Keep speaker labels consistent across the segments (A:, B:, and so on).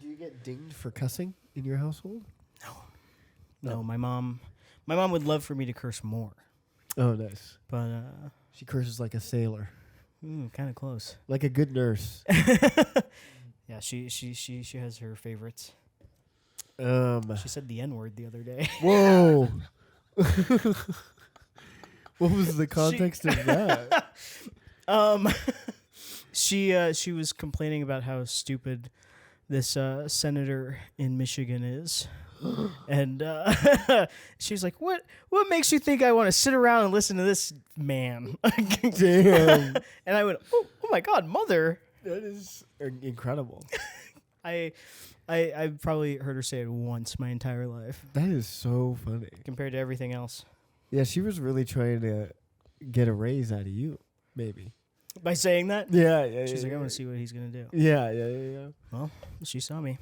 A: Do you get dinged for cussing in your household?
B: No, my mom would love for me to curse more,
A: Oh, nice.
B: but
A: She curses like a sailor,
B: kind of close.
A: like a good nurse.
B: Yeah, she has her favorites.
A: Um.
B: She said the N-word the other day.
A: Whoa. What was the context of that?
B: She was complaining about how stupid this senator in Michigan is. And she's like, "What makes you think I want to sit around and listen to this man?"
A: Damn.
B: And I went, "Oh my God, mother!"
A: That is incredible.
B: I've probably heard her say it once my entire life,
A: That is so funny.
B: compared to everything else.
A: Yeah, she was really trying to get a raise out of you, maybe.
B: By saying that,
A: Yeah.
B: she's like, "I want to see what he's gonna do."
A: Yeah.
B: Well, she saw me.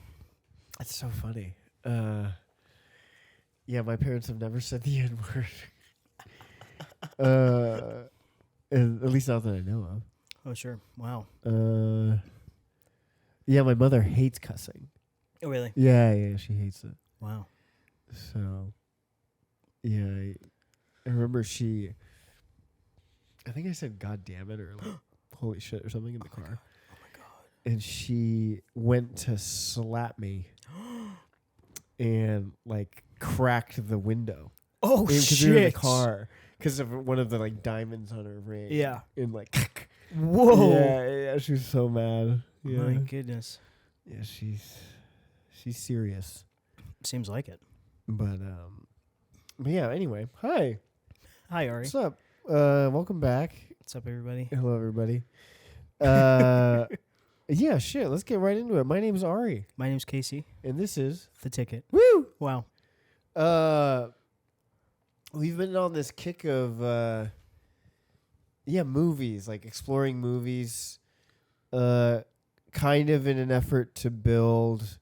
A: That's so funny. Yeah, my parents have never said the N-word. At least not that I know
B: Oh sure, wow.
A: of. Yeah, my mother hates cussing.
B: Oh really?
A: Yeah, she hates it.
B: Wow.
A: So, yeah, I remember I think I said "God damn it" or like "holy shit" or something in the car.
B: Oh my God.
A: And she went to slap me and like cracked the window.
B: Oh
A: Because we were in the
B: shit.
A: car because of one of the like diamonds on her ring.
B: Yeah.
A: And like,
B: Whoa.
A: yeah, she was so mad. Yeah,
B: My goodness.
A: yeah, she's serious.
B: Seems like it.
A: But yeah. Anyway, hi,
B: Hi Ari.
A: what's up? Welcome back.
B: What's up, everybody?
A: Hello, everybody. Yeah, shit. Let's get right into it. My name's Ari,
B: My name's Casey.
A: and this is
B: The Ticket.
A: Woo.
B: Wow.
A: We've been on this kick of movies, like exploring movies, kind of in an effort to build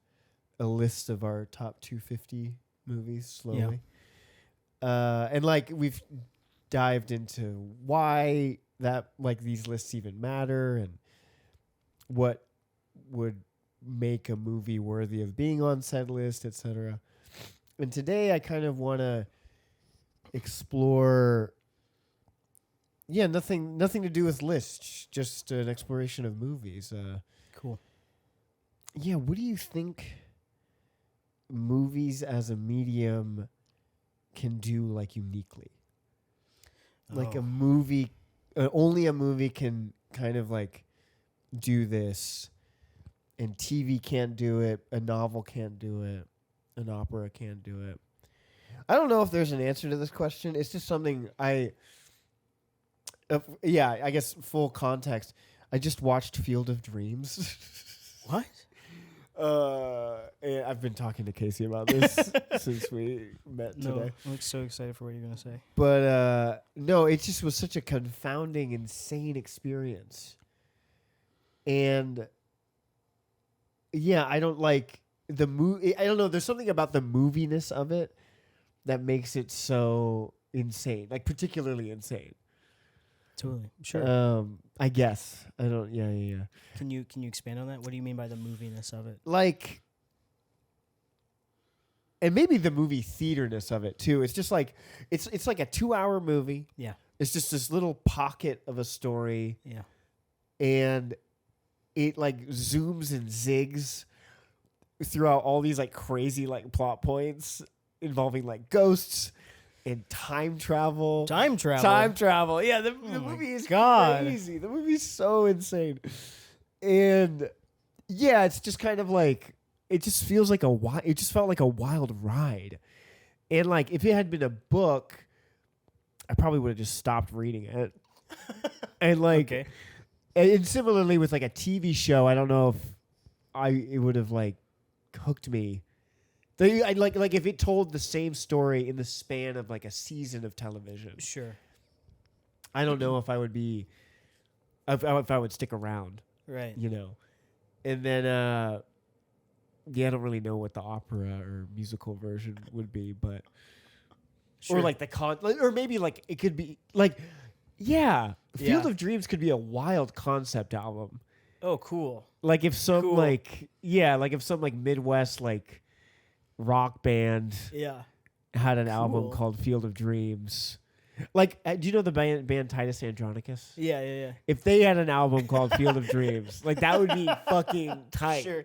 A: a list of our top 250 movies slowly. And like we've dived into why that like these lists even matter and what would make a movie worthy of being on said list, etc. And today I kind of want to explore nothing to do with lists, just an exploration of movies.
B: Cool.
A: Yeah, what do you think movies as a medium can do like uniquely? Like a movie, only a movie can kind of like do this, and TV can't do it, a novel can't do it, an opera can't do it. I don't know if there's an answer to this question. It's just something I guess full context. I just watched Field of Dreams.
B: What?
A: And I've been talking to Casey about this since we met
B: No,
A: today.
B: I'm so excited for what you're gonna say.
A: But no, it just was such a confounding, insane experience. And yeah, I don't like the movie. I don't know. There's something about the moviness of it that makes it so insane, like particularly insane.
B: Totally. Sure.
A: I guess I don't. Yeah.
B: Can you expand on that? What do you mean by the moviness of it?
A: Like, and maybe the movie theaterness of it too. It's just like it's like a 2-hour movie.
B: Yeah.
A: It's just this little pocket of a story.
B: Yeah.
A: And it like zooms and zigs throughout all these like crazy like plot points involving like ghosts and time travel.
B: Time travel.
A: Yeah, the
B: Oh my
A: movie is
B: God.
A: crazy. The movie's so insane. And yeah, it's just kind of like it just feels like it just felt like a wild ride. And like if it had been a book, I probably would have just stopped reading it. And like
B: Okay.
A: and similarly with like a TV show, I don't know if it would have like hooked me. I like if it told the same story in the span of like a season of television.
B: Sure.
A: I don't know if I would be if I would stick around,
B: Right.
A: you know. And then I don't really know what the opera or musical version would be, but
B: Sure.
A: or like or maybe like it could be like Field of Dreams could be a wild concept album.
B: Oh, cool.
A: Like if some
B: Cool.
A: like Midwest like rock band
B: Yeah.
A: had an album
B: Cool.
A: called Field of Dreams. Like, do you know the band Titus Andronicus?
B: Yeah, yeah, yeah.
A: If they had an album called Field of Dreams, like that would be fucking tight.
B: Sure.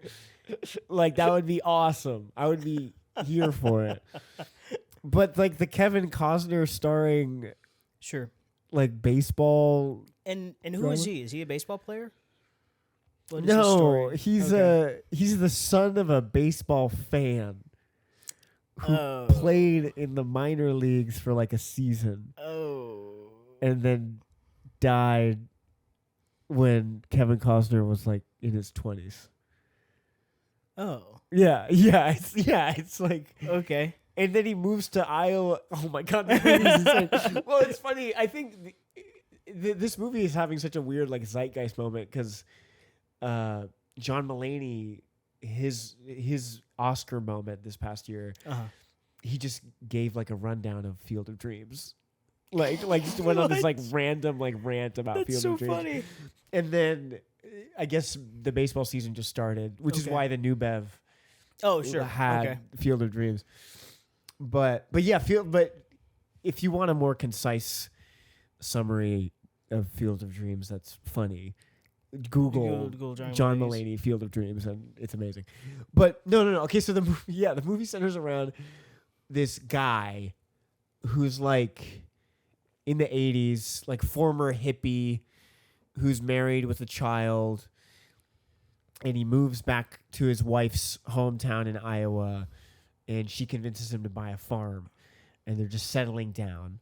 A: Like that would be awesome. I would be here for it. But like the Kevin Costner starring
B: Sure.
A: like baseball.
B: And who
A: drama?
B: is he? Is he a baseball player? What is his
A: No,
B: story?
A: he's the son of a baseball fan who
B: Oh.
A: played in the minor leagues for like a season
B: Oh.
A: and then died when Kevin Costner was like in his 20s.
B: Oh.
A: Yeah, it's like
B: Okay.
A: and then he moves to Iowa. Oh my god, this movie is insane. Well, it's funny. I think this movie is having such a weird like zeitgeist moment because John Mulaney, his Oscar moment this past year, he just gave like a rundown of Field of Dreams, like just went on this like random like rant about
B: That's
A: Field
B: so
A: of Dreams.
B: funny.
A: And then I guess the baseball season just started, which is
B: Okay.
A: why the new Bev
B: Oh, sure.
A: had
B: Okay.
A: Field of Dreams. But yeah, but if you want a more concise summary of Field of Dreams that's funny, Google John Mulaney Field of Dreams and it's amazing. But no. Okay, so the movie centers around this guy who's like in the 80s, like former hippie who's married with a child, and he moves back to his wife's hometown in Iowa, and she convinces him to buy a farm, and they're just settling down.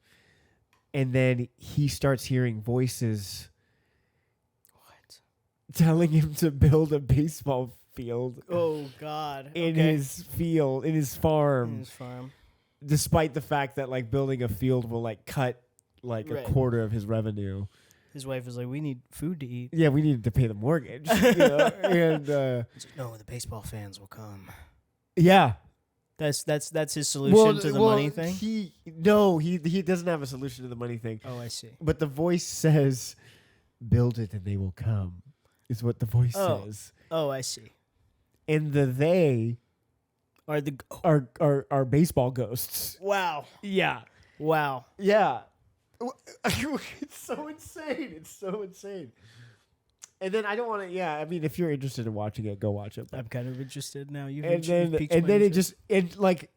A: And then he starts hearing voices telling him to build a baseball field
B: Oh God.
A: in
B: Okay.
A: his field, in his farm,
B: In his farm.
A: despite the fact that like building a field will like cut like
B: Right.
A: a quarter of his revenue.
B: His wife was like, "We need food to eat."
A: Yeah, we needed to pay the mortgage. You know? And
B: He's like, "No, the baseball fans will come."
A: yeah.
B: That's his solution to the money thing.
A: He doesn't have a solution to the money thing.
B: Oh, I see.
A: But the voice says, "Build it and they will come," is what the voice says.
B: Oh, I see.
A: And the they
B: Are the
A: are baseball ghosts.
B: wow.
A: Yeah.
B: Wow.
A: Yeah. It's so insane. It's so insane. And then I don't want to. Yeah, I mean, if you're interested in watching it, go watch it.
B: I'm kind of interested now. You've
A: And then
B: piqued my
A: it
B: interest.
A: just like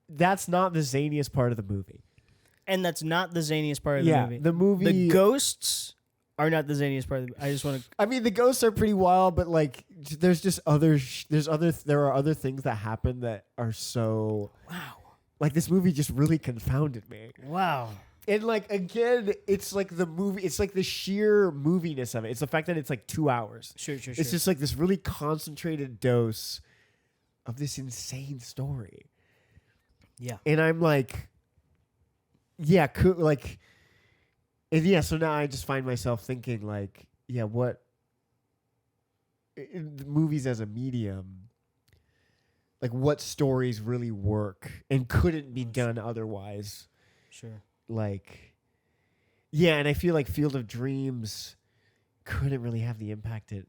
A: that's not the zaniest part of the movie.
B: And that's not the zaniest part of the movie.
A: The movie.
B: The ghosts are not the zaniest part of the movie. I just want to.
A: I mean, the ghosts are pretty wild, but like, there's just there are other things that happen that are so.
B: Wow.
A: Like this movie just really confounded me.
B: Wow.
A: And like again, it's like the movie. It's like the sheer moviness of it. It's the fact that it's like 2 hours.
B: Sure.
A: It's just like this really concentrated dose of this insane story.
B: Yeah.
A: And I'm like, yeah, like, and yeah. So now I just find myself thinking like, yeah, what in movies as a medium, like what stories really work and couldn't be done otherwise.
B: Sure.
A: Like, yeah, and I feel like Field of Dreams couldn't really have the impact it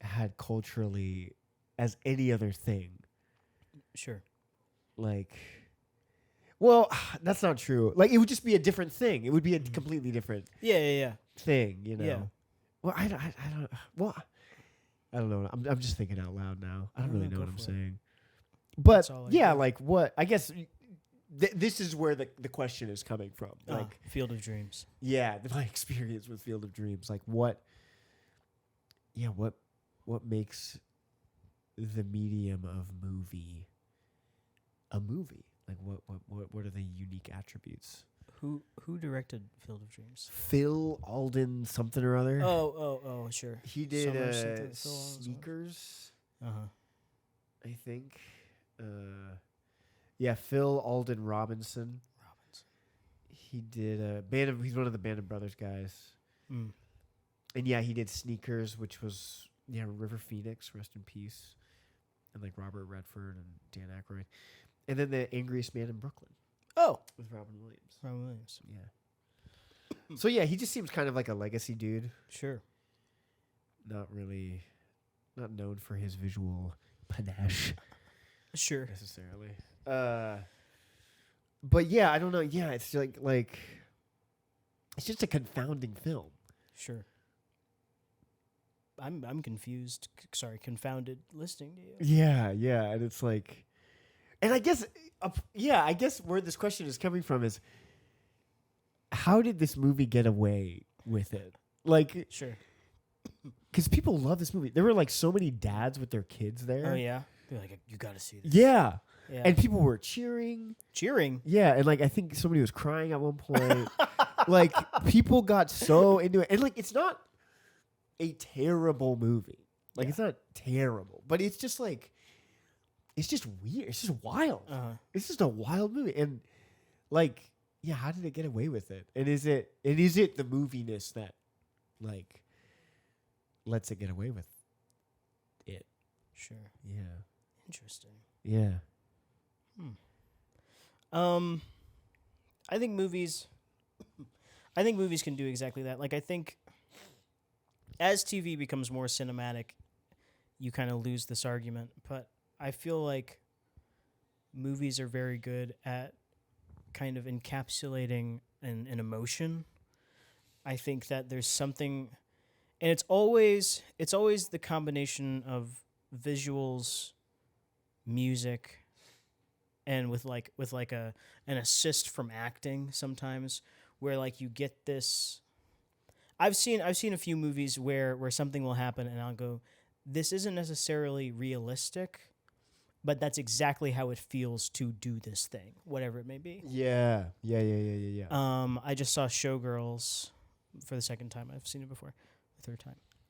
A: had culturally as any other thing.
B: Sure.
A: Like, well, that's not true. Like, it would just be a different thing. It would be a completely different
B: Yeah.
A: thing, you know?
B: Yeah.
A: Well, I don't, well, I don't know. I'm just thinking out loud now. I don't really know what I'm saying. But,
B: That's all I
A: yeah,
B: do.
A: like, what, I guess this is where the question is coming from. Like,
B: Field of Dreams.
A: yeah, my experience with Field of Dreams, like what makes the medium of movie a movie? Like what are the unique attributes?
B: Who directed Field of Dreams?
A: Phil Alden something or other.
B: Oh, sure.
A: He did
B: Summer something, Phil Alden
A: Sneakers, I think. Yeah, Phil Alden Robinson. He did he's one of the Band of Brothers guys.
B: Mm.
A: And yeah, he did Sneakers, which was River Phoenix, rest in peace, and like Robert Redford and Dan Aykroyd, and then The Angriest Man in Brooklyn.
B: Oh,
A: with Robin Williams.
B: Robin Williams.
A: Yeah. So yeah, he just seems kind of like a legacy dude.
B: Sure.
A: not known for his visual panache
B: Sure.
A: necessarily. But yeah, I don't know. Yeah, it's like it's just a confounding film.
B: Sure. I'm confused. Sorry, confounded listening to you.
A: Yeah, and it's like, and I guess, I guess where this question is coming from is, how did this movie get away with it? Like,
B: Sure.
A: because people love this movie. There were like so many dads with their kids there.
B: Oh yeah. They're like, you got to see this.
A: Yeah.
B: Yeah.
A: And people were cheering. Yeah, and like I think somebody was crying at one point. Like people got so into it, and like it's not a terrible movie. Like it's not terrible, but it's just like it's just weird. It's just wild. It's just a wild movie, and like yeah, how did it get away with it? And is it the moviness that like lets it get away with it?
B: Sure.
A: Yeah.
B: Interesting.
A: Yeah.
B: I think movies can do exactly that. Like I think as TV becomes more cinematic, you kind of lose this argument, but I feel like movies are very good at kind of encapsulating an emotion. I think that there's something, and it's always the combination of visuals, music, and with an assist from acting sometimes, where like you get this. I've seen a few movies where something will happen and I'll go, this isn't necessarily realistic, but that's exactly how it feels to do this thing, whatever it may be.
A: Yeah.
B: I just saw Showgirls for the second time. I've seen it before, the third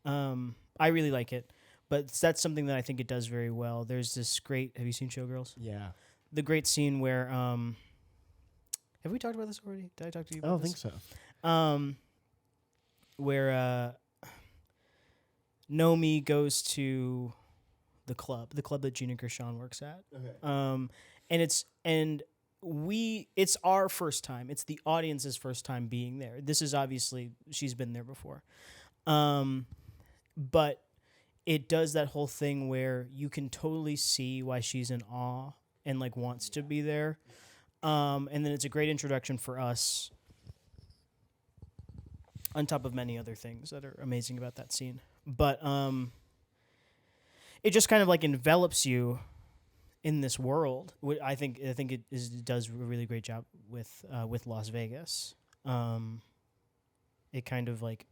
B: time. I really like it, but that's something that I think it does very well. There's this great. Have you seen Showgirls?
A: Yeah.
B: The great scene where have we talked about this already? Did I talk to you about
A: I don't
B: this?
A: think so.
B: Where Nomi goes to the club that Gina Gershon works at.
A: Okay.
B: And it's our first time. It's the audience's first time being there. This is obviously she's been there before. But it does that whole thing where you can totally see why she's in awe and like wants to be there. And then it's a great introduction for us, on top of many other things that are amazing about that scene. But it just kind of like envelops you in this world. I think it does a really great job with Las Vegas. It kind of like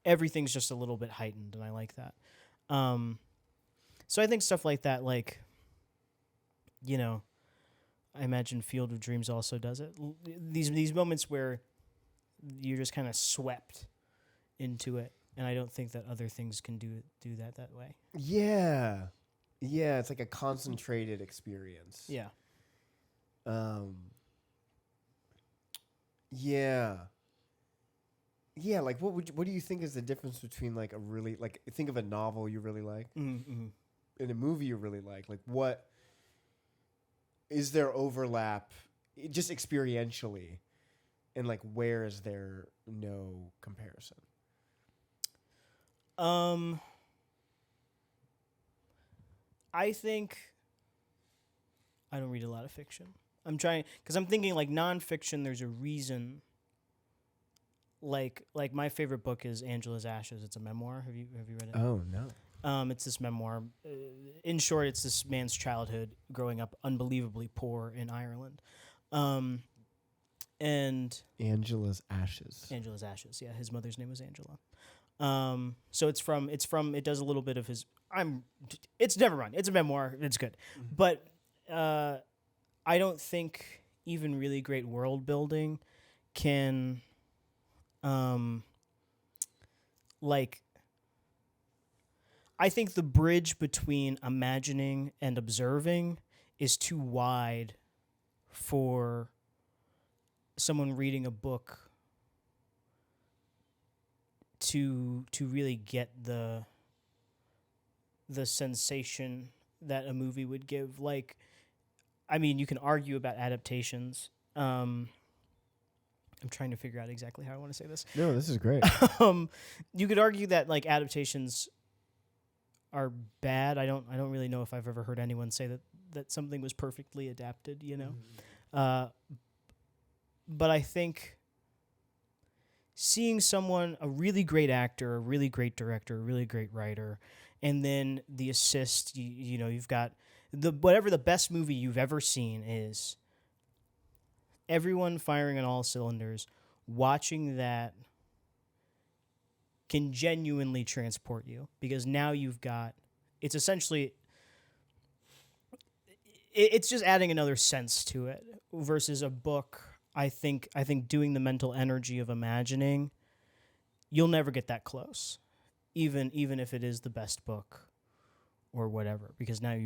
B: everything's just a little bit heightened, and I like that. So I think stuff like that, like, you know, I imagine Field of Dreams also does it. These moments where you're just kind of swept into it, and I don't think that other things can do that way.
A: Yeah. Yeah, it's like a concentrated experience.
B: Yeah.
A: Yeah. Yeah, like what do you think is the difference between like a really like think of a novel you really like
B: Mm-hmm.
A: and a movie you really like? Like what is there overlap just experientially, and like where is there no comparison?
B: I think I don't read a lot of fiction. I'm trying because I'm thinking like nonfiction. There's a reason. Like my favorite book is Angela's Ashes. It's a memoir. Have you read it?
A: Oh no.
B: It's this memoir. In short, it's this man's childhood growing up unbelievably poor in Ireland. And
A: Angela's Ashes.
B: Angela's Ashes. Yeah, his mother's name was Angela. So it does a little bit of his. It's never run. It's a memoir. It's good, but I don't think even really great world building can. I think the bridge between imagining and observing is too wide for someone reading a book to really get the sensation that a movie would give. Like, I mean, you can argue about adaptations. I'm trying to figure out exactly how I want to say this.
A: No, this is great.
B: You could argue that like adaptations are bad. I don't really know if I've ever heard anyone say that something was perfectly adapted, you know. But I think seeing someone, a really great actor, a really great director, a really great writer, and then the assist, you know, you've got whatever the best movie you've ever seen is, everyone firing on all cylinders, watching that can genuinely transport you, because now you've got, it's essentially, it's just adding another sense to it versus a book. I think doing the mental energy of imagining, you'll never get that close, even if it is the best book or whatever, because now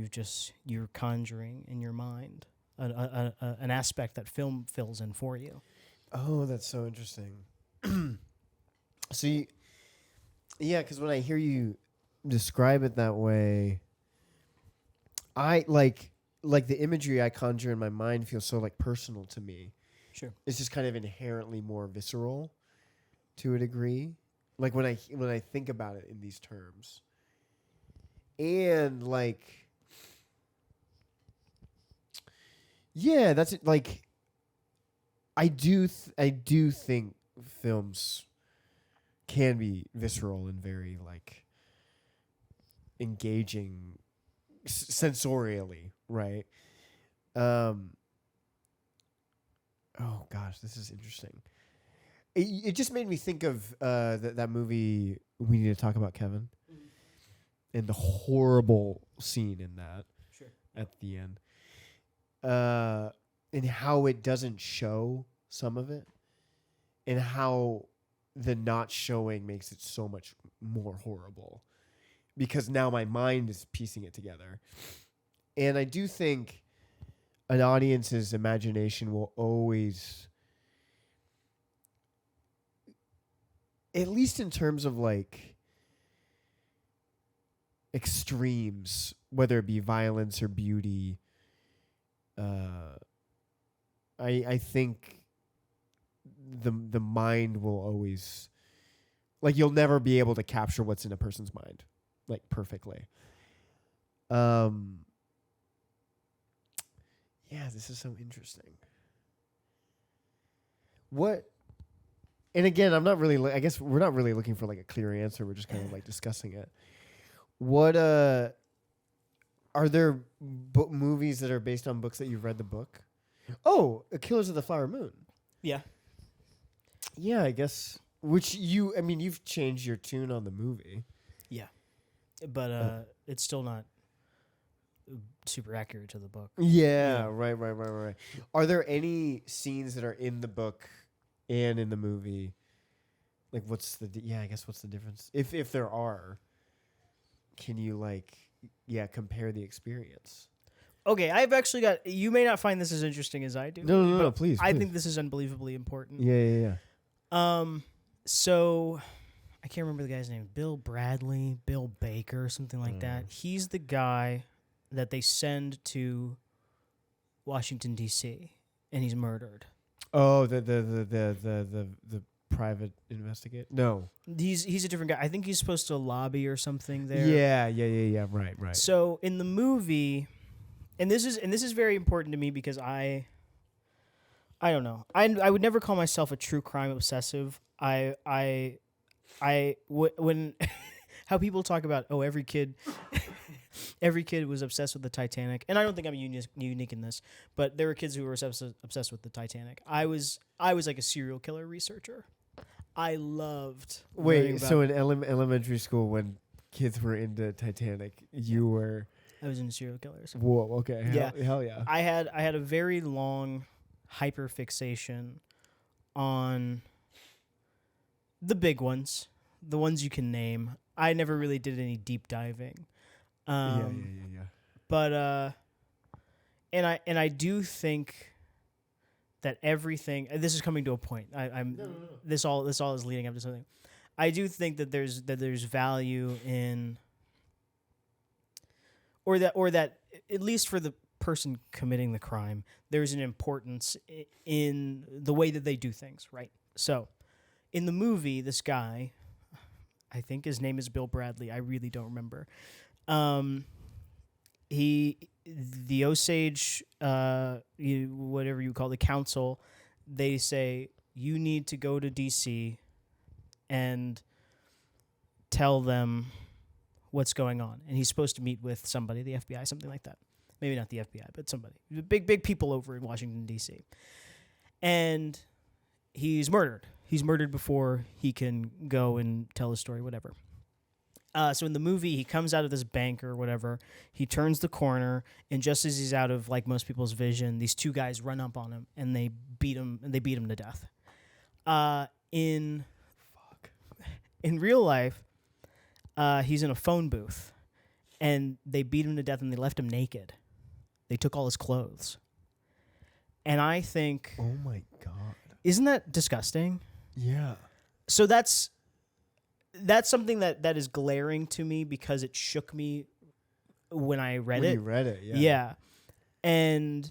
B: you're conjuring in your mind an aspect that film fills in for you.
A: Oh, that's so interesting. So yeah, because when I hear you describe it that way, I like the imagery I conjure in my mind feels so like personal to me.
B: Sure.
A: It's just kind of inherently more visceral to a degree. Like when I think about it in these terms. And like, yeah, that's it. Like, I do think films can be visceral and very like engaging sensorially, right? Oh gosh, this is interesting. It just made me think of that movie We Need to Talk About Kevin, and the horrible scene in that at the end, and how it doesn't show some of it, and how the not showing makes it so much more horrible, because now my mind is piecing it together. And I do think an audience's imagination will always, at least in terms of like extremes, whether it be violence or beauty, I think the mind will always, like, you'll never be able to capture what's in a person's mind like perfectly. Yeah, this is so interesting. What? And again, I'm not really. I guess we're not really looking for like a clear answer. We're just kind of like discussing it. What? Are there movies that are based on books that you've read the book? Oh, Killers of the Flower Moon.
B: Yeah.
A: Yeah, I guess. I mean, you've changed your tune on the movie.
B: Yeah. But it's still not super accurate to the book.
A: Yeah, right. Are there any scenes that are in the book and in the movie? Like, what's the difference? If there are, can you compare the experience?
B: Okay, I've actually got. You may not find this as interesting as I do.
A: No, please.
B: I think this is unbelievably important.
A: Yeah.
B: So I can't remember the guy's name. Bill Bradley, Bill Baker, something like that. He's the guy that they send to Washington D.C. and he's murdered.
A: Oh, the private investigator. No,
B: he's a different guy. I think he's supposed to lobby or something there.
A: Yeah. Right.
B: So in the movie, and this is very important to me because I don't know. I would never call myself a true crime obsessive. When how people talk about every kid was obsessed with the Titanic, and I don't think I'm unique in this, but there were kids who were obsessed with the Titanic. I was like a serial killer researcher. I loved.
A: So in elementary school, when kids were into Titanic, you were.
B: I was into serial killers.
A: Whoa. Okay. Hell yeah.
B: I had a very long hyper fixation on the big ones, the ones you can name. I never really did any deep diving.
A: Yeah.
B: But and I do think that everything. This is coming to a point.
A: No.
B: This all is leading up to something. I do think that there's value in, or that at least for the person committing the crime, there's an importance in the way that they do things, right? So, in the movie, this guy, I think his name is Bill Bradley. I really don't remember. Um, the Osage, whatever you call the council, they say you need to go to DC and tell them what's going on. And he's supposed to meet with somebody, the FBI, something like that. Maybe not the FBI, but somebody. Big people over in Washington, D.C. And he's murdered. He's murdered before he can go and tell his story, whatever. So in the movie, he comes out of this bank or whatever. He turns the corner, and just as he's out of like most people's vision, these two guys run up on him and they beat him to death. In real life, he's in a phone booth, and they beat him to death and they left him naked. They took all his clothes. And I think,
A: oh my God,
B: isn't that disgusting?
A: Yeah.
B: So that's something that is glaring to me because it shook me when I read it.
A: When you read it, yeah.
B: Yeah. And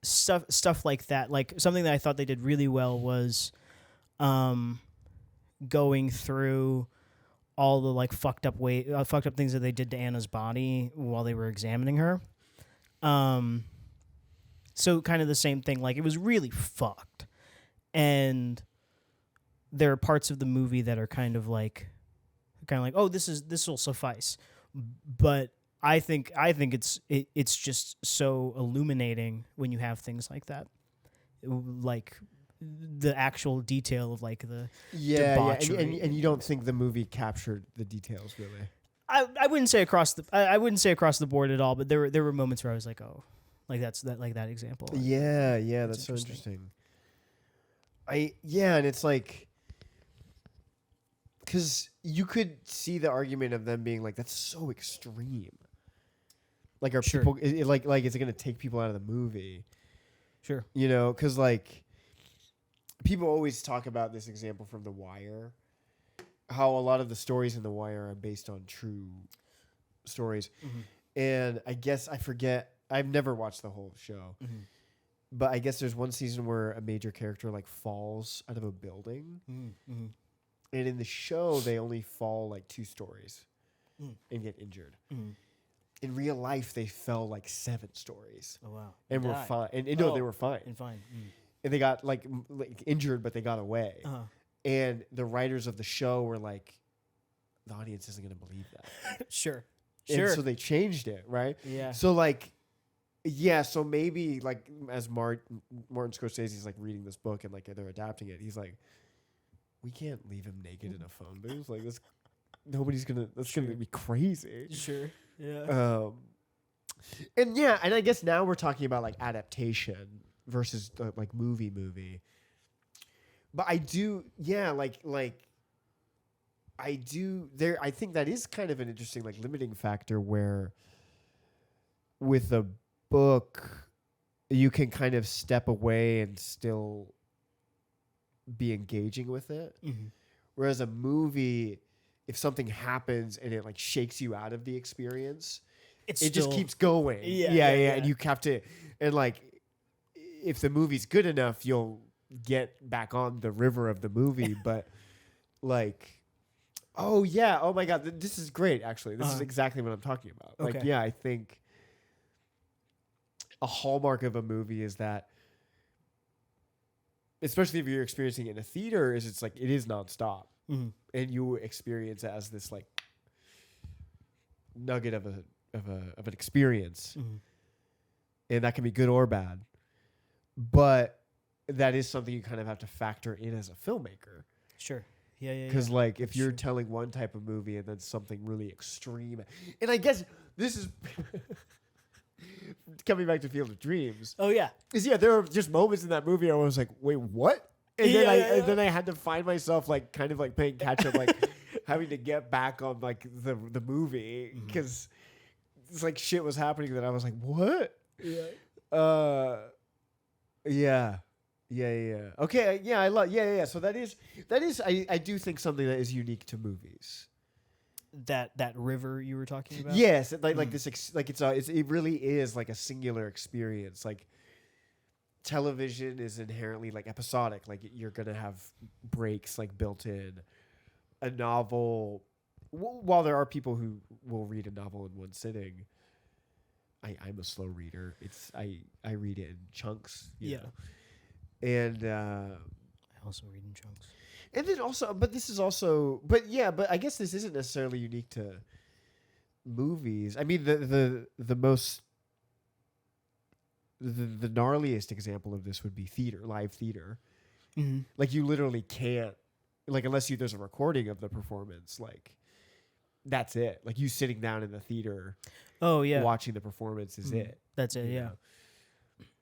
B: stuff like that. Like something that I thought they did really well was going through all the like fucked up things that they did to Anna's body while they were examining her. So kind of the same thing. Like it was really fucked. And there are parts of the movie that are kind of like, oh, this will suffice. But I think it's just so illuminating when you have things like that, like the actual detail of like the debauchery.
A: And you don't think the movie captured the details really?
B: I wouldn't say across the board at all, but there were moments where I was like, oh, like that example.
A: Yeah, that's so interesting. And it's like, because you could see the argument of them being like, that's so extreme. Like, are
B: sure.
A: people like is it going to take people out of the movie?
B: Sure.
A: You know, because like people always talk about this example from The Wire, how a lot of the stories in The Wire are based on true stories. Mm-hmm. And I guess I forget. I've never watched the whole show. Mm-hmm. But I guess there's one season where a major character like falls out of a building. Mm-hmm. And in the show, they only fall like 2 stories and get injured. Mm. In real life, they fell like 7 stories.
B: Oh, wow.
A: And were fine. And no, they were fine.
B: And fine. Mm.
A: And they got like injured, but they got away. Uh-huh. And the writers of the show were like, the audience isn't going to believe that.
B: Sure.
A: And so they changed it, right?
B: Yeah.
A: So like, yeah, so maybe like as Martin Scorsese's like reading this book and like they're adapting it, he's like, we can't leave him naked in a phone booth. Like this, that's gonna be crazy.
B: Sure. Yeah.
A: And I guess now we're talking about like adaptation versus like movie. But I do, I think that is kind of an interesting like limiting factor where with a book you can kind of step away and still be engaging with it. Mm-hmm. Whereas a movie, if something happens and it like shakes you out of the experience, it just keeps going. Yeah. And you have to, and like, if the movie's good enough, you'll get back on the river of the movie. But like, oh my God, this is great. Actually, this is exactly what I'm talking about.
B: Okay.
A: Like, I think a hallmark of a movie is that, especially if you're experiencing it in a theater, is it's like it is nonstop, and you experience it as this like nugget of an experience, and that can be good or bad, but that is something you kind of have to factor in as a filmmaker.
B: Sure. Yeah.
A: Because like if you're telling one type of movie and then something really extreme, and I guess this is. Coming back to Field of Dreams.
B: Oh yeah,
A: because there are just moments in that movie where I was like, "Wait, what?" And then I had to find myself like kind of like playing catch up, like having to get back on like the movie because it's like shit was happening that I was like, "What?" Yeah. Okay. Yeah. I love. Yeah. So that is. I do think something that is unique to movies.
B: That river you were talking about?
A: Yes, like this, it really is like a singular experience. Like television is inherently like episodic. Like you're gonna have breaks like built in. A novel while there are people who will read a novel in one sitting, I'm a slow reader. I read it in chunks. You know? And
B: I also read in chunks.
A: And then also, but I guess this isn't necessarily unique to movies. I mean, the gnarliest example of this would be live theater.
B: Mm-hmm.
A: Like you literally can't, like unless there's a recording of the performance, like that's it. Like you sitting down in the theater, watching the performance is it.
B: That's it, yeah.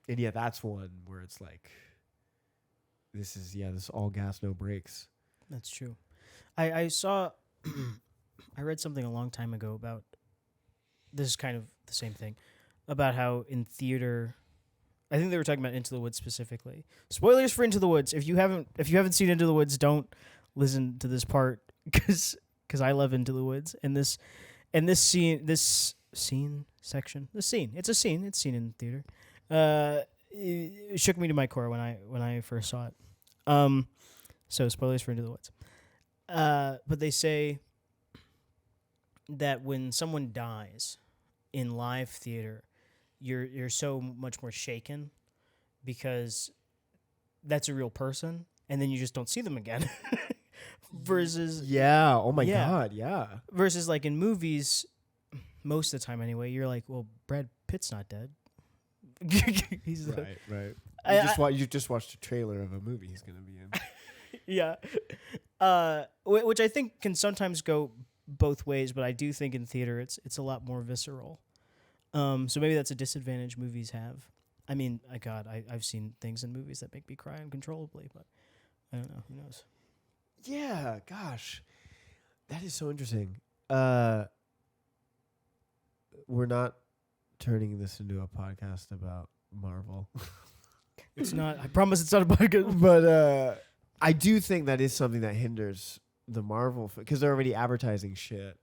A: And that's one where it's like, this is all gas, no brakes.
B: That's true. I saw, I read something a long time ago about, this is kind of the same thing, about how in theater, I think they were talking about Into the Woods specifically. Spoilers for Into the Woods. If you haven't seen Into the Woods, don't listen to this part because I love Into the Woods and this scene. It's a scene. It's seen in theater. It shook me to my core when I first saw it. So spoilers for Into the Woods. But they say that when someone dies in live theater, you're so much more shaken because that's a real person, and then you just don't see them again. Versus
A: God, yeah.
B: Versus like in movies, most of the time anyway, you're like, well, Brad Pitt's not dead. He's
A: right. You just watched a trailer of a movie he's gonna be in.
B: Yeah, which I think can sometimes go both ways, but I do think in theater it's a lot more visceral. So maybe that's a disadvantage movies have. I mean, I've seen things in movies that make me cry uncontrollably, but I don't know. Who knows?
A: Yeah, gosh, that is so interesting. We're not turning this into a podcast about Marvel.
B: It's not. I promise it's not a podcast.
A: But I do think that is something that hinders the Marvel because they're already advertising shit.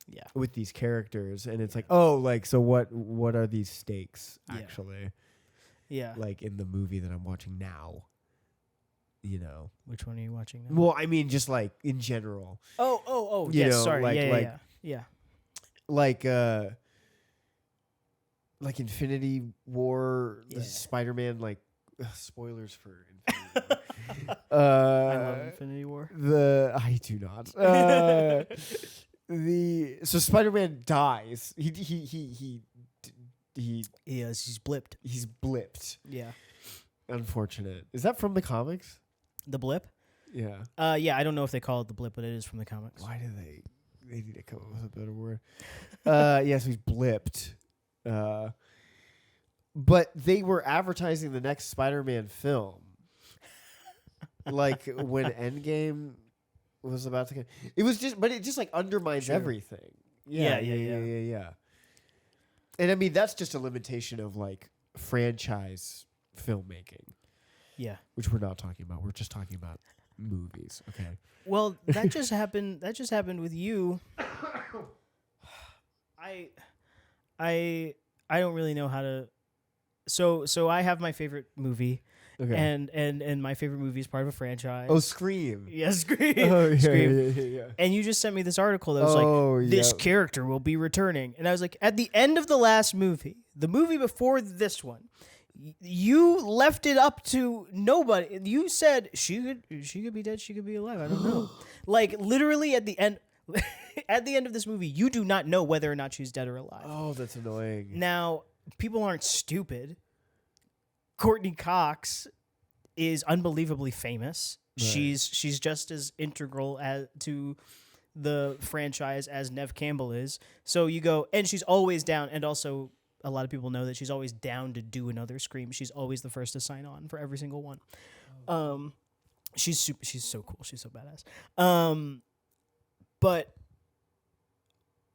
B: Yeah.
A: With these characters, and it's like, oh, like so what are these stakes actually?
B: Yeah.
A: Like in the movie that I'm watching now. You know.
B: Which one are you watching now?
A: Well, I mean, just like in general.
B: Oh.
A: You
B: Yes.
A: know,
B: Sorry. Yeah.
A: Like Infinity War, the Spider-Man, like spoilers for Infinity War.
B: I love Infinity War.
A: I do not. So Spider-Man dies. He's
B: blipped.
A: He's blipped.
B: Yeah.
A: Unfortunate. Is that from the comics?
B: The blip?
A: Yeah.
B: Yeah, I don't know if they call it the blip, but it is from the comics.
A: Why do they need to come up with a better word? Yes, he's blipped. But they were advertising the next Spider-Man film. Like when Endgame was about to come. It was just, but it just like undermines everything. Yeah. And I mean, that's just a limitation of like franchise filmmaking.
B: Yeah.
A: Which we're not talking about. We're just talking about movies. Okay.
B: Well, that just happened. That just happened with you. I don't really know how to. So I have my favorite movie. Okay. And my favorite movie is part of a franchise.
A: Oh, Scream.
B: Yeah, Scream.
A: Oh, yeah,
B: Scream.
A: Yeah.
B: And you just sent me this article that was like, this character will be returning. And I was like, at the end of the last movie, the movie before this one, you left it up to nobody. You said she could be dead, she could be alive. I don't know. Like literally at the end of this movie, you do not know whether or not she's dead or alive.
A: Oh, that's annoying.
B: Now, people aren't stupid. Courtney Cox is unbelievably famous. Right. She's just as integral to the franchise as Neve Campbell is. So you go, and she's always down, and also a lot of people know that she's always down to do another Scream. She's always the first to sign on for every single one. She's so cool. She's so badass. But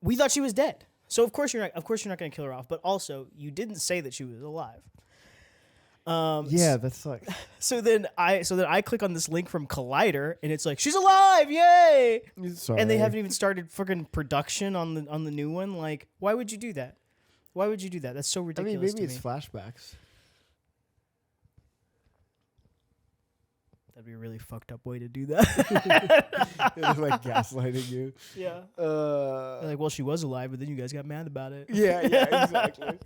B: we thought she was dead. So of course you're not going to kill her off. But also you didn't say that she was alive.
A: Yeah, that sucks.
B: So then I click on this link from Collider, and it's like she's alive, yay!
A: Sorry.
B: And they haven't even started freaking production on the new one. Like, why would you do that? Why would you do that? That's so ridiculous.
A: I mean, maybe it's flashbacks.
B: That'd be a really fucked up way to do that.
A: They're like gaslighting you.
B: Yeah. They're like, well, she was alive, but then you guys got mad about it.
A: Yeah, exactly.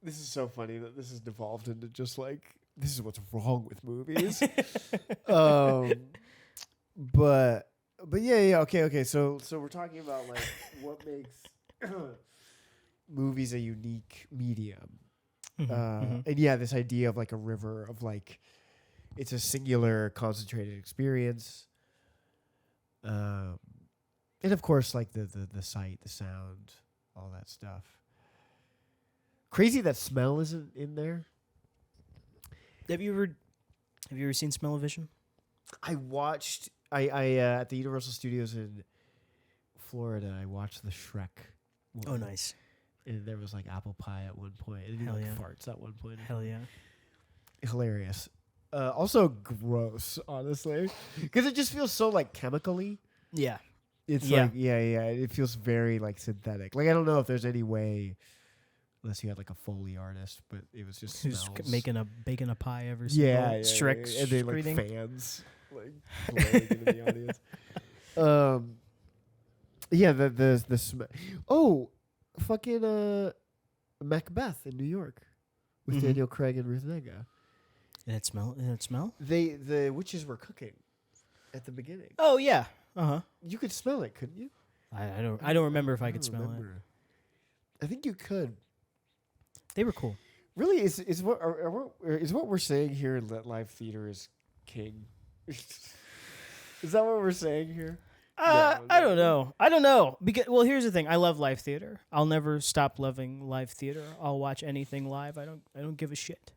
A: This is so funny that this has devolved into just like this is what's wrong with movies. But yeah, okay. So we're talking about like what makes movies a unique medium. And yeah, this idea of like a river of like it's a singular concentrated experience. And of course like the sight, the sound, all that stuff. Crazy that smell isn't in there.
B: Have you ever seen Smell-O-Vision?
A: I watched at the Universal Studios in Florida. I watched the Shrek one.
B: Oh, nice.
A: And there was like apple pie at one point. And
B: Hell
A: like
B: yeah.
A: farts at one point.
B: Hell yeah.
A: Hilarious. Also gross, honestly, because it just feels so like chemically.
B: Yeah.
A: It's
B: Yeah.
A: like it feels very like synthetic. Like I don't know if there's any way, unless you had like a Foley artist, but it was just
B: Who's
A: smells.
B: baking a pie every single Shrek
A: and they like
B: screening.
A: fans like blowing into the audience. Yeah, the smell. Oh, fucking Macbeth in New York with Daniel Craig and Ruth Negga.
B: Did it smell?
A: The witches were cooking at the beginning.
B: Oh yeah. Uh-huh.
A: You could smell it, couldn't you?
B: I don't remember if I could smell it.
A: I think you could.
B: They were cool.
A: Really, is what we're saying here that live theater is king? Is that what we're saying here?
B: I don't know. Because here's the thing. I love live theater. I'll never stop loving live theater. I'll watch anything live. I don't give a shit.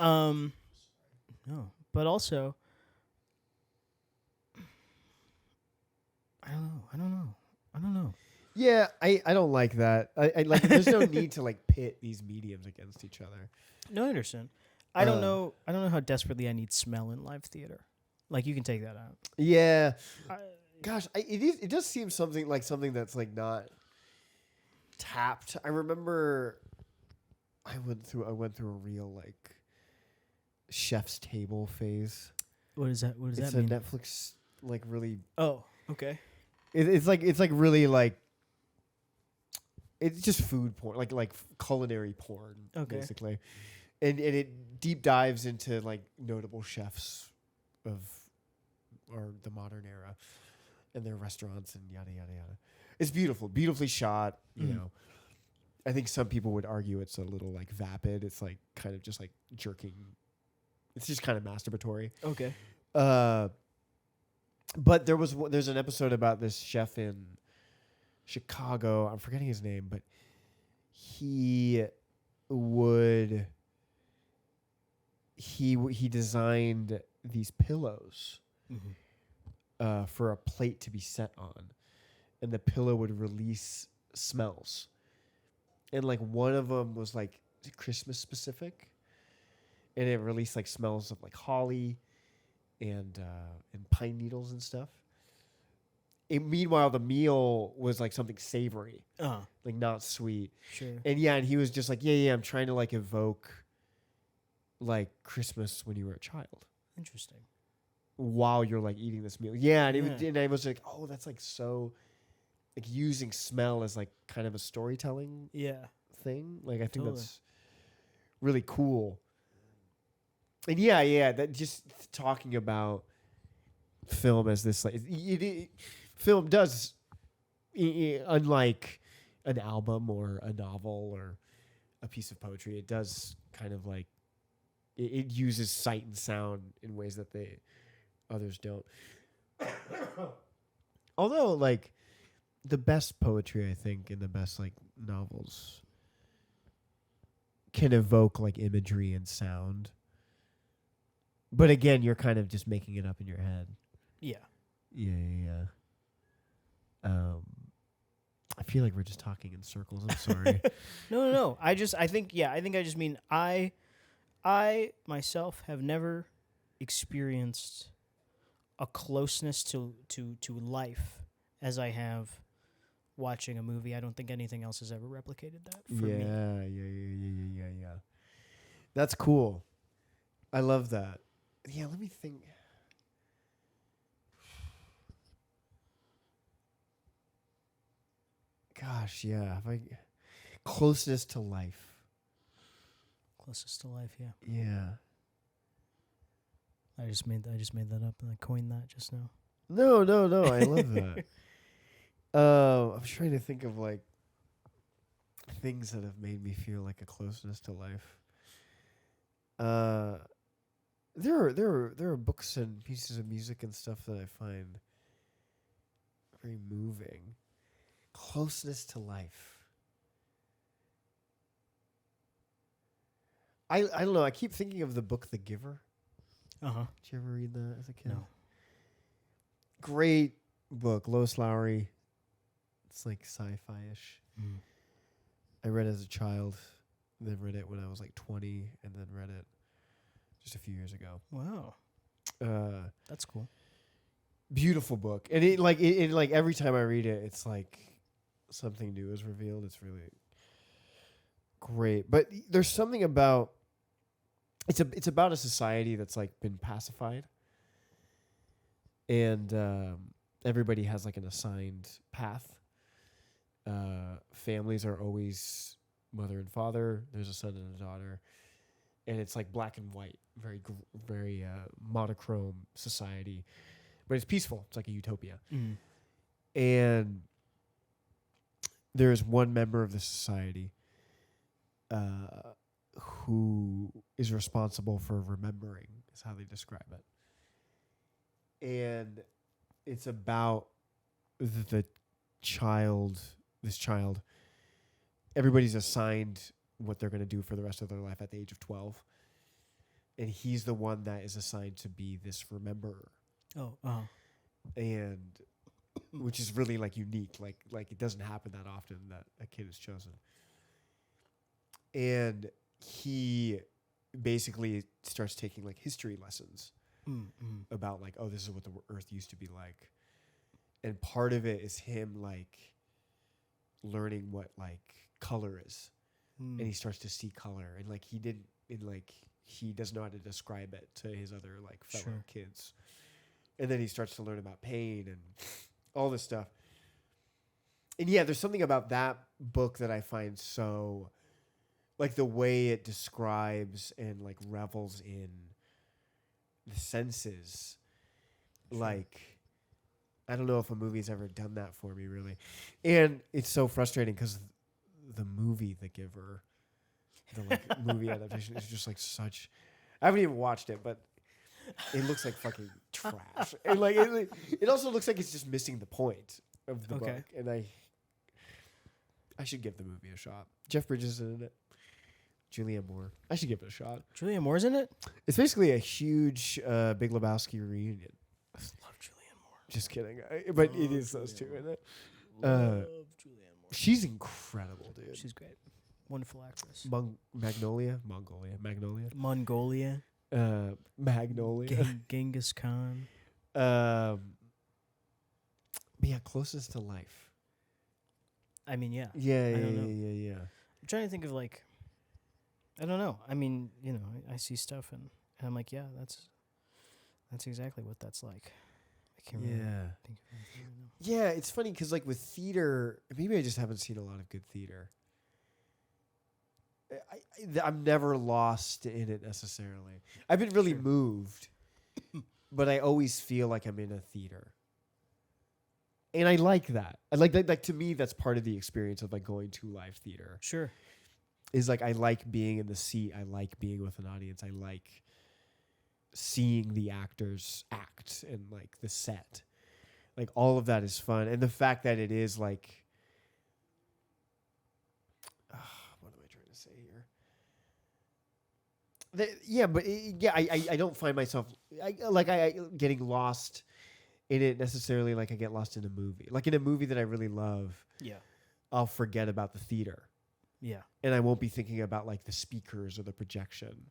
B: No. But also I don't know.
A: Yeah, I don't like that. I like there's no need to like pit these mediums against each other.
B: No, I understand. I don't know how desperately I need smell in live theater. Like you can take that out.
A: Yeah. Gosh, it does seem something that's like not tapped. I remember I went through a real like chef's table phase.
B: What is that? What does
A: It's
B: that mean?
A: a Netflix like really.
B: Oh, okay.
A: It's like really like. It's just food porn, like culinary porn, basically, and it deep dives into like notable chefs of or the modern era and their restaurants and yada yada yada. It's beautifully shot. You know, I think some people would argue it's a little like vapid. It's like kind of just like jerking. It's just kind of masturbatory.
B: Okay.
A: But there's an episode about this chef in Chicago. I'm forgetting his name, but he designed these pillows for a plate to be set on, and the pillow would release smells, and like one of them was like Christmas specific, and it released like smells of like holly and pine needles and stuff. Meanwhile, the meal was like something savory, like not sweet.
B: Sure.
A: And and he was just like, yeah, I'm trying to like evoke like Christmas when you were a child.
B: Interesting.
A: While you're like eating this meal, and I was like, oh, that's like so, like using smell as like kind of a storytelling thing. Like I think that's really cool. And that just talking about film as this like film does, unlike an album or a novel or a piece of poetry, it does kind of like it uses sight and sound in ways that others don't. Although like the best poetry, I think, and the best like novels can evoke like imagery and sound. But again, you're kind of just making it up in your head.
B: Yeah.
A: Yeah. I feel like we're just talking in circles. I'm sorry.
B: No. I think I just mean I myself have never experienced a closeness to life as I have watching a movie. I don't think anything else has ever replicated that for me.
A: Yeah. That's cool. I love that. Yeah, let me think. Gosh, yeah. If I closeness to life.
B: Closest to life, yeah.
A: Yeah.
B: I just made that up and I coined that just now.
A: No. I love that. I'm trying to think of like things that have made me feel like a closeness to life. There are books and pieces of music and stuff that I find very moving. Closeness to life. I don't know. I keep thinking of the book The Giver.
B: Uh-huh.
A: Did you ever read that as a kid?
B: No.
A: Great book, Lois Lowry. It's like sci-fi-ish.
B: Mm.
A: I read it as a child, then read it when I was like 20, and then read it just a few years ago.
B: Wow. That's cool.
A: Beautiful book, and it like every time I read it, it's like something new is revealed. It's really great. But there's something about it's about a society that's like been pacified, and everybody has like an assigned path. Families are always mother and father. There's a son and a daughter, and it's like black and white, very monochrome society, but it's peaceful. It's like a utopia.
B: Mm.
A: And there's one member of the society who is responsible for remembering, is how they describe it. And it's about the child, this child. Everybody's assigned what they're going to do for the rest of their life at the age of 12. And he's the one that is assigned to be this rememberer.
B: Oh, uh-huh.
A: And which is really like unique. Like it doesn't happen that often that a kid is chosen. And he basically starts taking like history lessons about like, oh, this is what the earth used to be like. And part of it is him like learning what like color is. And he starts to see color, and like he doesn't know how to describe it to his other like fellow kids. And then he starts to learn about pain and all this stuff. And yeah, there's something about that book that I find so, like the way it describes and like revels in the senses. Sure. Like, I don't know if a movie's ever done that for me, really. And it's so frustrating because the movie The Giver, the like movie adaptation is just like such. I haven't even watched it, but it looks like fucking trash. And like it also looks like it's just missing the point of the book. And I should give the movie a shot. Jeff Bridges is in it. Julianne Moore. I should give it a shot.
B: Julianne Moore's in it?
A: It's basically a huge Big Lebowski reunion.
B: I love Julianne Moore.
A: Just kidding. But it is those two in it. Love Julianne Moore. She's incredible, dude.
B: She's great. Wonderful actress.
A: Mongolia.
B: Genghis Khan.
A: But yeah, closest to life.
B: I mean, yeah.
A: Yeah.
B: I'm trying to think of like, I don't know. I mean, you know, I see stuff and I'm like, yeah, that's exactly what that's like. I can't really think of anything right now.
A: Yeah, it's funny because like with theater, maybe I just haven't seen a lot of good theater. I'm never lost in it necessarily. I've been really moved, but I always feel like I'm in a theater. And I like that. I like that. Like to me, that's part of the experience of like going to live theater.
B: Sure.
A: Is like I like being in the seat. I like being with an audience. I like seeing the actors act and like the set. Like all of that is fun. And the fact that it is like, what am I trying to say here? I don't find myself I getting lost in it necessarily like I get lost in a movie. Like in a movie that I really love, I'll forget about the theater.
B: Yeah.
A: And I won't be thinking about like the speakers or the projection.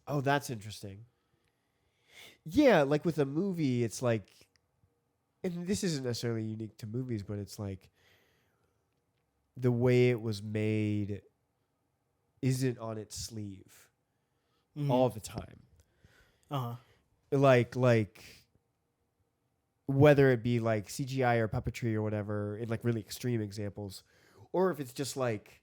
A: Oh, that's interesting. Yeah, like with a movie, it's like, and this isn't necessarily unique to movies, but it's like the way it was made isn't on its sleeve
B: Mhm.
A: all the time.
B: Uh-huh.
A: Like whether it be like CGI or puppetry or whatever in like really extreme examples, or if it's just like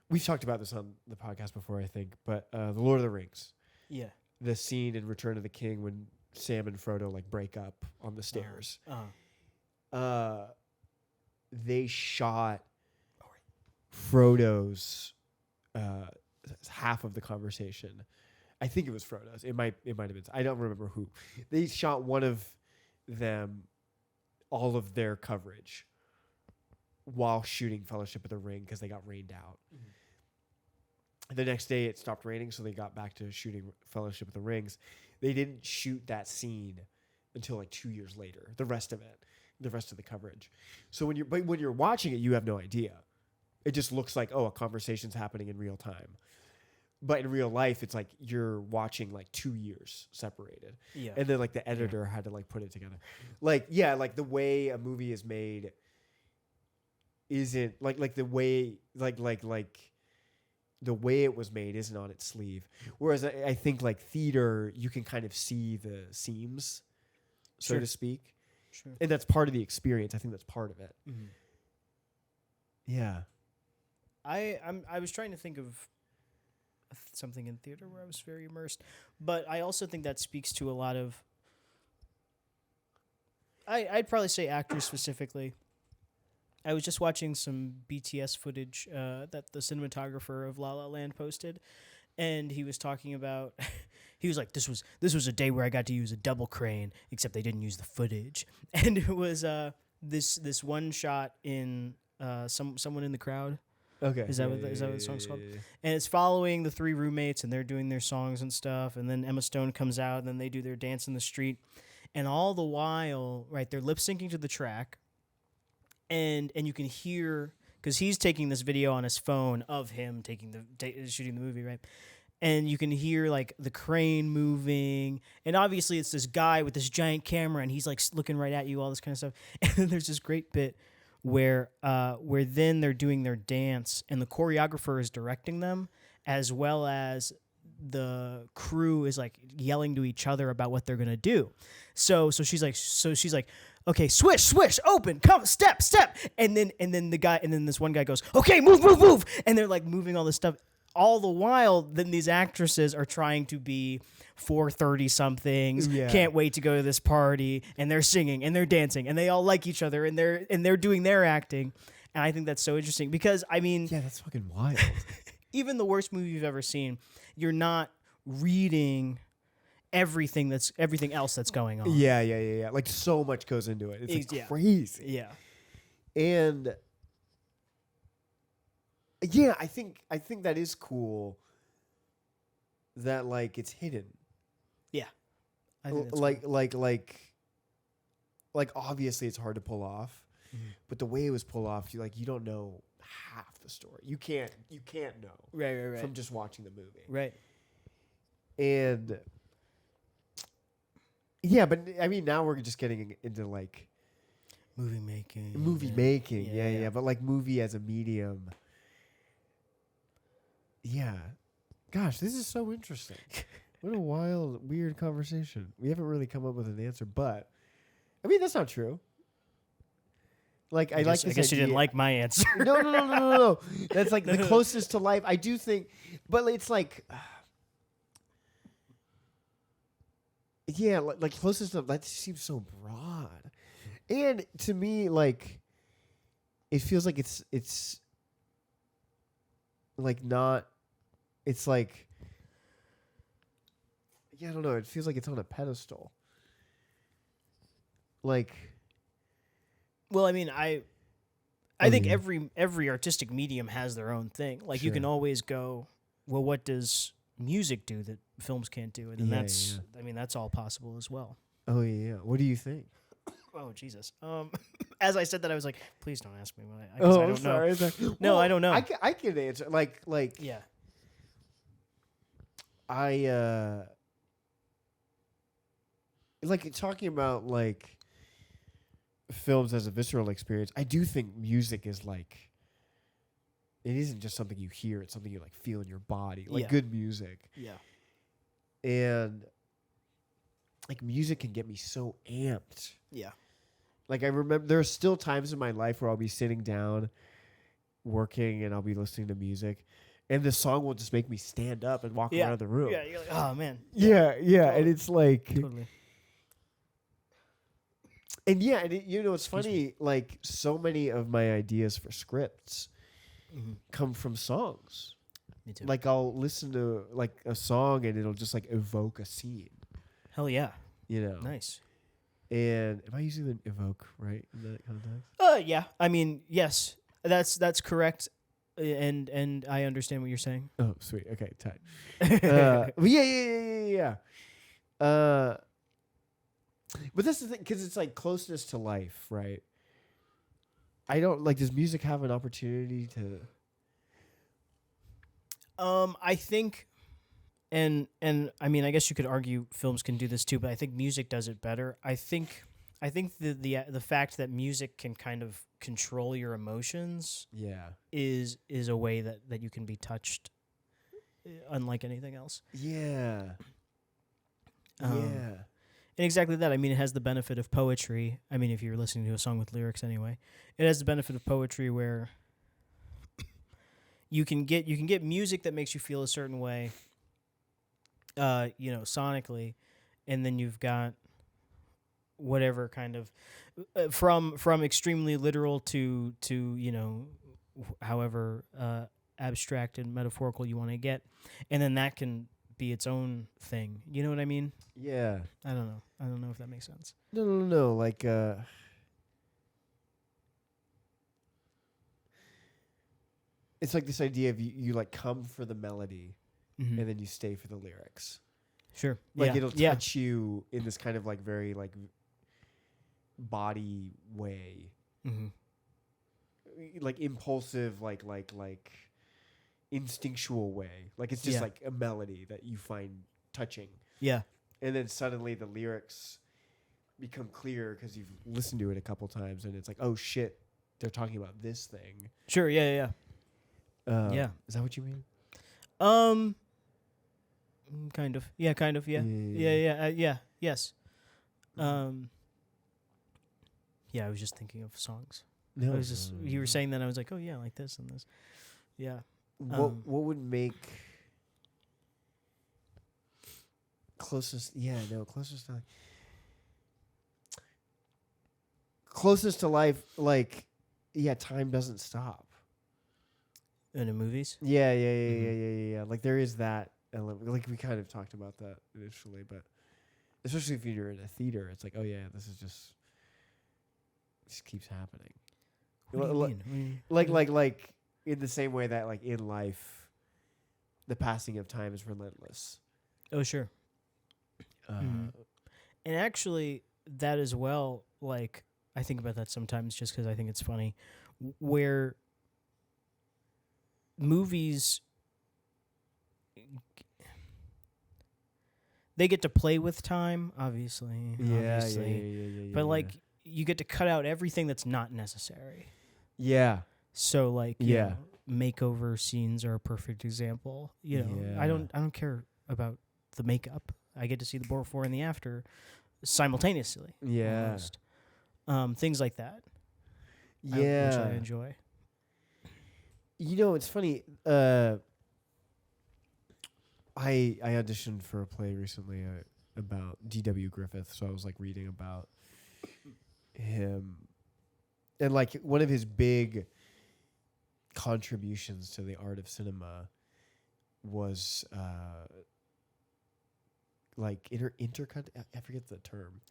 A: we've talked about this on the podcast before, I think, but the Lord of the Rings,
B: Yeah.
A: the scene in Return of the King when Sam and Frodo like break up on the stairs. They shot Frodo's half of the conversation. I think it was Frodo's. It might have been. I don't remember who. They shot one of them, all of their coverage, while shooting Fellowship of the Ring because they got rained out. Mm-hmm. The next day it stopped raining, so they got back to shooting Fellowship of the Rings. They didn't shoot that scene until like 2 years later. The rest of the coverage. So when you're watching it, you have no idea. It just looks like, oh, a conversation's happening in real time. But in real life, it's like you're watching like 2 years separated.
B: Yeah.
A: And then like the editor had to like put it together. Like, yeah, like the way a movie is made isn't like the way like the way it was made isn't on its sleeve. Whereas I think like theater, you can kind of see the seams, so to speak.
B: Sure.
A: And that's part of the experience. I think that's part of it.
B: Mm-hmm.
A: Yeah.
B: I was trying to think of something in theater where I was very immersed, but I also think that speaks to a lot of. I'd probably say actors specifically. I was just watching some BTS footage that the cinematographer of La La Land posted, and he was talking about. He was like, "This was a day where I got to use a double crane, except they didn't use the footage." And it was this one shot in someone in the crowd.
A: Okay.
B: Is that what the song's called? And it's following the three roommates, and they're doing their songs and stuff. And then Emma Stone comes out, and then they do their dance in the street. And all the while, right, they're lip syncing to the track, and you can hear because he's taking this video on his phone of him shooting the movie, right? And you can hear like the crane moving, and obviously it's this guy with this giant camera, and he's like looking right at you, all this kind of stuff. And then there's this great bit where then they're doing their dance, and the choreographer is directing them, as well as the crew is like yelling to each other about what they're gonna do. So she's like, okay, swish, open, come, step, and then this one guy goes, okay, move, and they're like moving all this stuff. All the while, then these actresses are trying to be 430 somethings, can't wait to go to this party, and they're singing and they're dancing and they all like each other and they're doing their acting. And I think that's so interesting because I mean,
A: yeah, that's fucking wild.
B: Even the worst movie you've ever seen, you're not reading everything else that's going on.
A: Yeah. Like so much goes into it. It's like crazy.
B: Yeah.
A: And yeah, I think that is cool that like it's hidden.
B: Yeah. I think that's
A: like obviously it's hard to pull off, but the way it was pulled off, you don't know half the story. You can't know.
B: Right.
A: From just watching the movie.
B: Right.
A: And yeah, but I mean now we're just getting into like
B: movie making.
A: Yeah, but like movie as a medium. Yeah. Gosh, this is so interesting. What a wild, weird conversation. We haven't really come up with an answer, but I mean that's not true. Like I guess
B: you didn't like my answer.
A: No. That's like the closest to life. I do think, but it's like, yeah, like closest to that seems so broad, and to me, like, it feels like it's like not. It's like, yeah, I don't know. It feels like it's on a pedestal. Like.
B: Well, I mean, I think every artistic medium has their own thing. Like you can always go, well, what does music do that films can't do? And then I mean, that's all possible as well.
A: Oh yeah. What do you think?
B: Oh Jesus. As I said that, I was like, please don't ask me. I don't
A: sorry.
B: know. No, I don't know.
A: I can answer. Like
B: yeah.
A: I like talking about like films as a visceral experience, I do think music is like, it isn't just something you hear, it's something you like feel in your body, like good music.
B: Yeah.
A: And like music can get me so amped.
B: Yeah.
A: Like I remember there are still times in my life where I'll be sitting down working and I'll be listening to music and the song will just make me stand up and walk around the room.
B: Yeah, you're like, oh man.
A: Yeah. Totally. And it's like
B: Totally.
A: And it's funny, like so many of my ideas for scripts come from songs.
B: Me too.
A: Like I'll listen to like a song and it'll just like evoke a scene.
B: Hell yeah.
A: Nice. And am I using the evoke right in that context?
B: Yeah. I mean, yes. That's correct. And I understand what you're saying.
A: Oh, sweet. Okay, tight. Yeah. But that's the thing, because it's like closeness to life, right? I don't like. Does music have an opportunity to?
B: I think, and I mean, I guess you could argue films can do this too, but I think music does it better. I think the fact that music can kind of control your emotions, is a way that you can be touched, unlike anything else.
A: Yeah.
B: And exactly that. I mean, it has the benefit of poetry. I mean, if you're listening to a song with lyrics anyway, it has the benefit of poetry where you can get music that makes you feel a certain way, sonically, and then you've got whatever kind of from extremely literal to however abstract and metaphorical you want to get, and then that can be its own thing. You know what I mean?
A: Yeah.
B: I don't know if that makes sense.
A: No. Like, it's like this idea of you like come for the melody and then you stay for the lyrics.
B: Sure.
A: Like it'll touch you in this kind of like very like body way. Like impulsive, like instinctual way. Like it's just like a melody that you find touching.
B: Yeah.
A: And then suddenly the lyrics become clear because you've listened to it a couple times and it's like, oh shit, they're talking about this thing.
B: Sure, yeah.
A: Yeah. Is that what you mean?
B: Kind of. Yeah, kind of, yeah. Yeah, yes. Yeah, I was just thinking of songs.
A: No.
B: I was just you were saying that I was like, oh yeah, like this and this. Yeah.
A: What would make closest to life, like, time doesn't stop.
B: In the movies?
A: Yeah. Like there is that element. Like we kind of talked about that initially, but especially if you're in a theater, it's like, oh yeah, this keeps happening.
B: What do you mean?
A: Like in the same way that like in life, the passing of time is relentless.
B: Oh sure. And actually, that as well. Like I think about that sometimes, just because I think it's funny, where movies they get to play with time, obviously.
A: Yeah.
B: But like you get to cut out everything that's not necessary.
A: Yeah.
B: So like you know, makeover scenes are a perfect example. You know, I don't care about the makeup. I get to see the before and the after simultaneously.
A: Yeah.
B: Almost. Things like that.
A: Yeah.
B: Which I enjoy.
A: You know, it's funny. I auditioned for a play recently about D.W. Griffith, so I was like reading about him, and like one of his big contributions to the art of cinema was like intercut. I forget the term.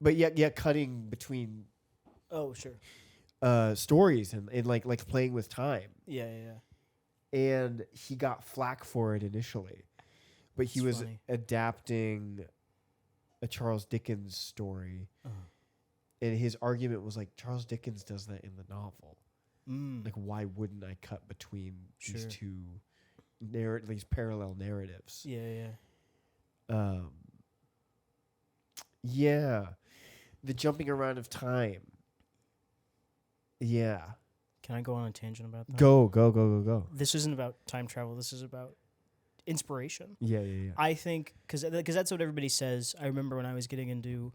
A: But yeah, cutting between.
B: Oh sure.
A: Stories and like playing with time.
B: Yeah.
A: And he got flack for it initially, but he was adapting a Charles Dickens story, and his argument was like Charles Dickens does that in the novel. Like, why wouldn't I cut between these two these parallel narratives? Yeah. the jumping around of time. Yeah.
B: Can I go on a tangent about that?
A: Go.
B: This isn't about time travel. This is about inspiration.
A: Yeah.
B: I think because that's what everybody says. I remember when I was getting into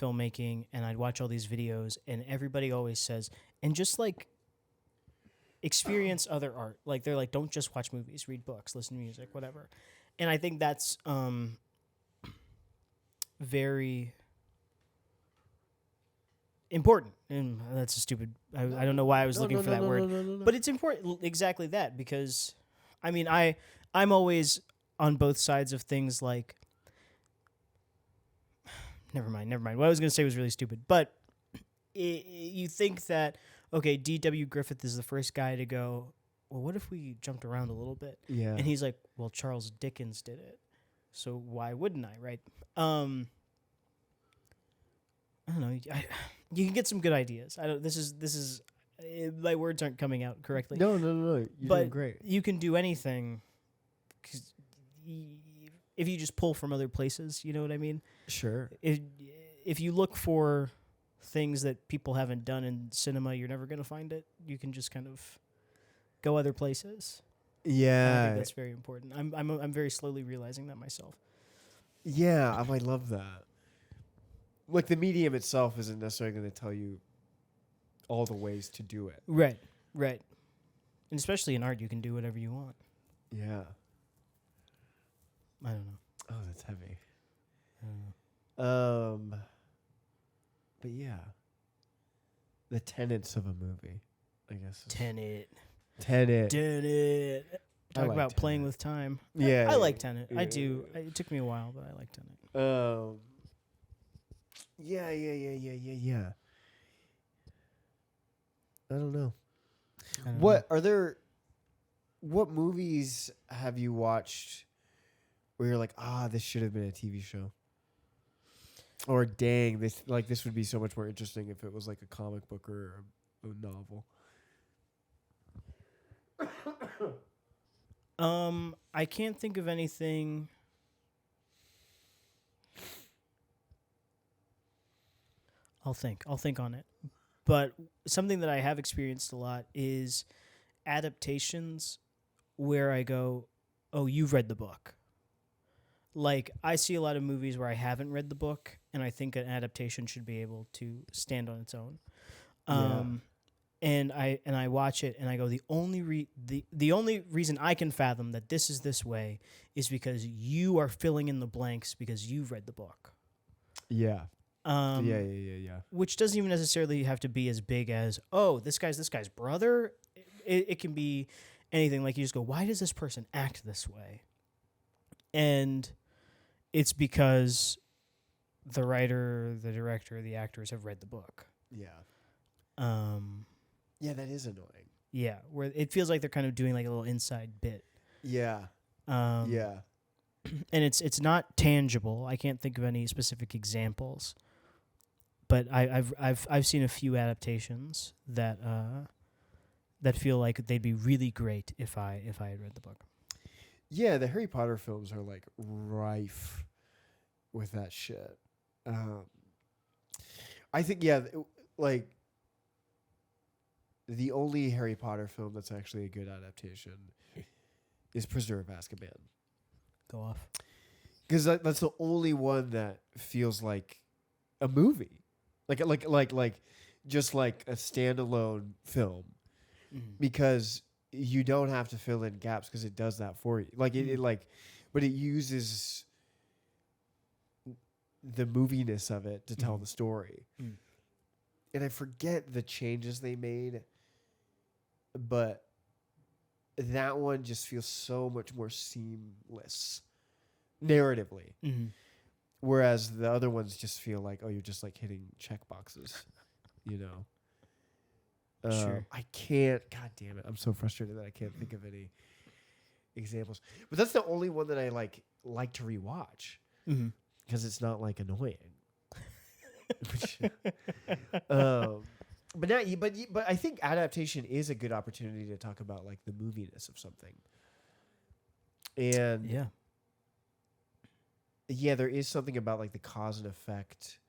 B: filmmaking and I'd watch all these videos and everybody always says, and just like experience other art. Like they're like, don't just watch movies, read books, listen to music, whatever. And I think that's very important. And that's a stupid. I don't know why I was looking for that word,
A: No.
B: but it's important. Exactly that, because I mean I'm always on both sides of things. Like, never mind. What I was going to say was really stupid. But you think that, okay, D.W. Griffith is the first guy to go, well, what if we jumped around a little bit?
A: Yeah.
B: And he's like, well, Charles Dickens did it, so why wouldn't I, right? I don't know. You can get some good ideas. This is my words aren't coming out correctly.
A: No. You're doing great.
B: You can do anything 'cause if you just pull from other places, you know what I mean?
A: Sure.
B: If you look for things that people haven't done in cinema, you're never going to find it. You can just kind of go other places.
A: Yeah.
B: I think that's very important. I'm very slowly realizing that myself.
A: Yeah, I love that. Like the medium itself isn't necessarily going to tell you all the ways to do it.
B: Right. And especially in art, you can do whatever you want.
A: Yeah.
B: I don't know.
A: Oh, that's heavy.
B: I don't know.
A: But yeah, the tenets of a movie, I guess.
B: Tenet.
A: I
B: Talk
A: like
B: about playing
A: Tenet.
B: with time.
A: Yeah,
B: I like Tenet.
A: yeah,
B: I do. It took me a while, but I like Tenet.
A: Yeah. I don't know. What movies have you watched where you're like, this should have been a TV show? Or dang, this would be so much more interesting if it was like a comic book or a novel.
B: I can't think of anything. I'll think on it. But something that I have experienced a lot is adaptations where I go, oh, you've read the book. Like, I see a lot of movies where I haven't read the book, and I think an adaptation should be able to stand on its own. And I watch it, and I go, the only reason I can fathom that this is this way is because you are filling in the blanks because you've read the book.
A: Yeah. Yeah.
B: Which doesn't even necessarily have to be as big as, oh, this guy's brother. It can be anything. Like, you just go, why does this person act this way? And it's because the writer, the director, the actors have read the book.
A: Yeah. Yeah, that is annoying.
B: Yeah, where it feels like they're kind of doing like a little inside bit.
A: Yeah.
B: Yeah. And it's not tangible. I can't think of any specific examples. But I've seen a few adaptations that feel like they'd be really great if I had read the book.
A: Yeah, the Harry Potter films are like rife with that shit. I think like the only Harry Potter film that's actually a good adaptation is Prisoner of Azkaban.
B: Go off.
A: Because that's the only one that feels like a movie, like just like a standalone film, because you don't have to fill in gaps because it does that for you. Like but it uses the moviness of it to tell the story. And I forget the changes they made, but that one just feels so much more seamless narratively. Whereas the other ones just feel like, oh, you're just like hitting check boxes, you know?
B: Sure.
A: I can't, God damn it. I'm so frustrated that I can't think of any examples. But that's the only one that I like to rewatch because it's not like annoying. But I think adaptation is a good opportunity to talk about like the moviness of something. And yeah, there is something about like the cause and effect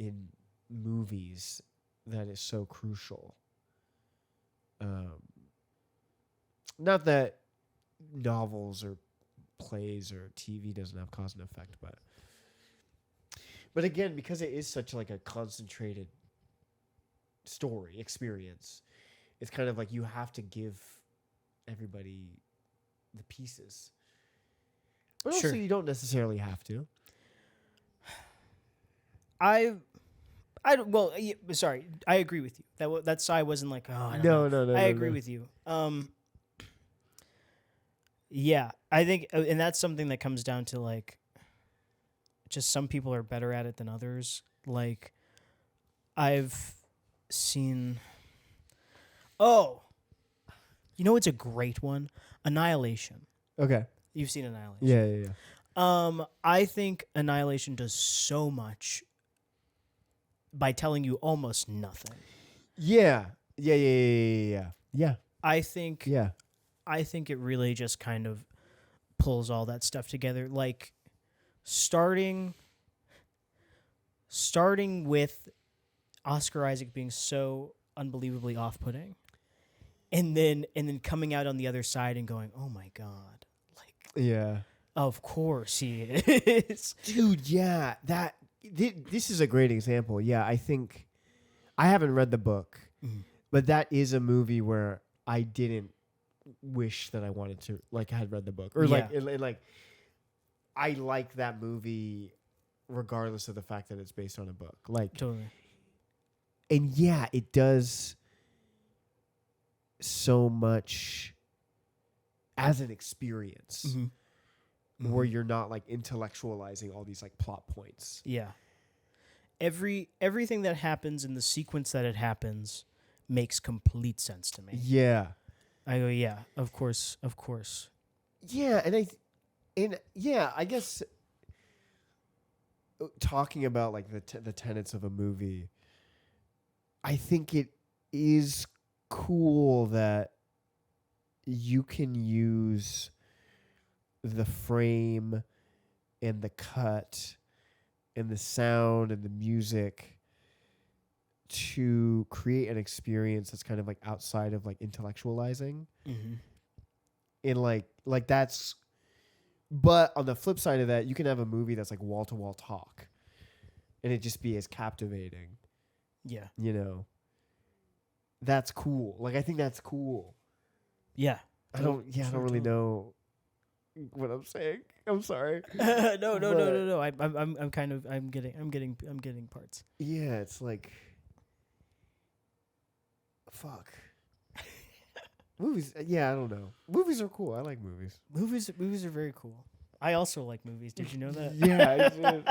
A: in movies that is so crucial. Not that novels or plays or TV doesn't have cause and effect, but again, because it is such like a concentrated story experience, it's kind of like you have to give everybody the pieces. But also,
B: Sure.
A: you don't necessarily have to.
B: Well, sorry, I agree with you. That's I wasn't like, oh, I don't know.
A: No.
B: I agree with you. Yeah, I think, and that's something that comes down to like, just some people are better at it than others. Like, I've seen. Oh, you know, it's a great one. Annihilation.
A: Okay.
B: You've seen Annihilation.
A: Yeah.
B: I think Annihilation does so much by telling you almost nothing.
A: Yeah.
B: I think
A: Yeah.
B: I think it really just kind of pulls all that stuff together. Like starting with Oscar Isaac being so unbelievably off-putting, and then coming out on the other side and going, "Oh my god!" Like,
A: Yeah.
B: of course he is,
A: Dude. Yeah. This is a great example. Yeah, I think I haven't read the book, but that is a movie where I didn't wish that I wanted to like had read the book or like I like that movie regardless of the fact that it's based on a book. Like
B: totally.
A: And yeah, it does so much as an experience where you're not like intellectualizing all these like plot points.
B: Yeah. Everything that happens in the sequence that it happens makes complete sense to me.
A: Yeah.
B: I go, yeah, of course.
A: Yeah, I guess talking about like the tenets of a movie, I think it is cool that you can use the frame and the cut and the sound and the music to create an experience that's kind of like outside of like intellectualizing. And like that's, but on the flip side of that, you can have a movie that's like wall to wall talk and it just be as captivating.
B: Yeah.
A: You know, that's cool. Like, I think that's cool.
B: Yeah.
A: I don't really know what I'm saying. I'm sorry.
B: No. I'm getting parts.
A: Yeah, it's like, fuck. Movies. Yeah, I don't know. Movies are cool. I like movies.
B: Movies are very cool. I also like movies. Did you know that?
A: Yeah, I did.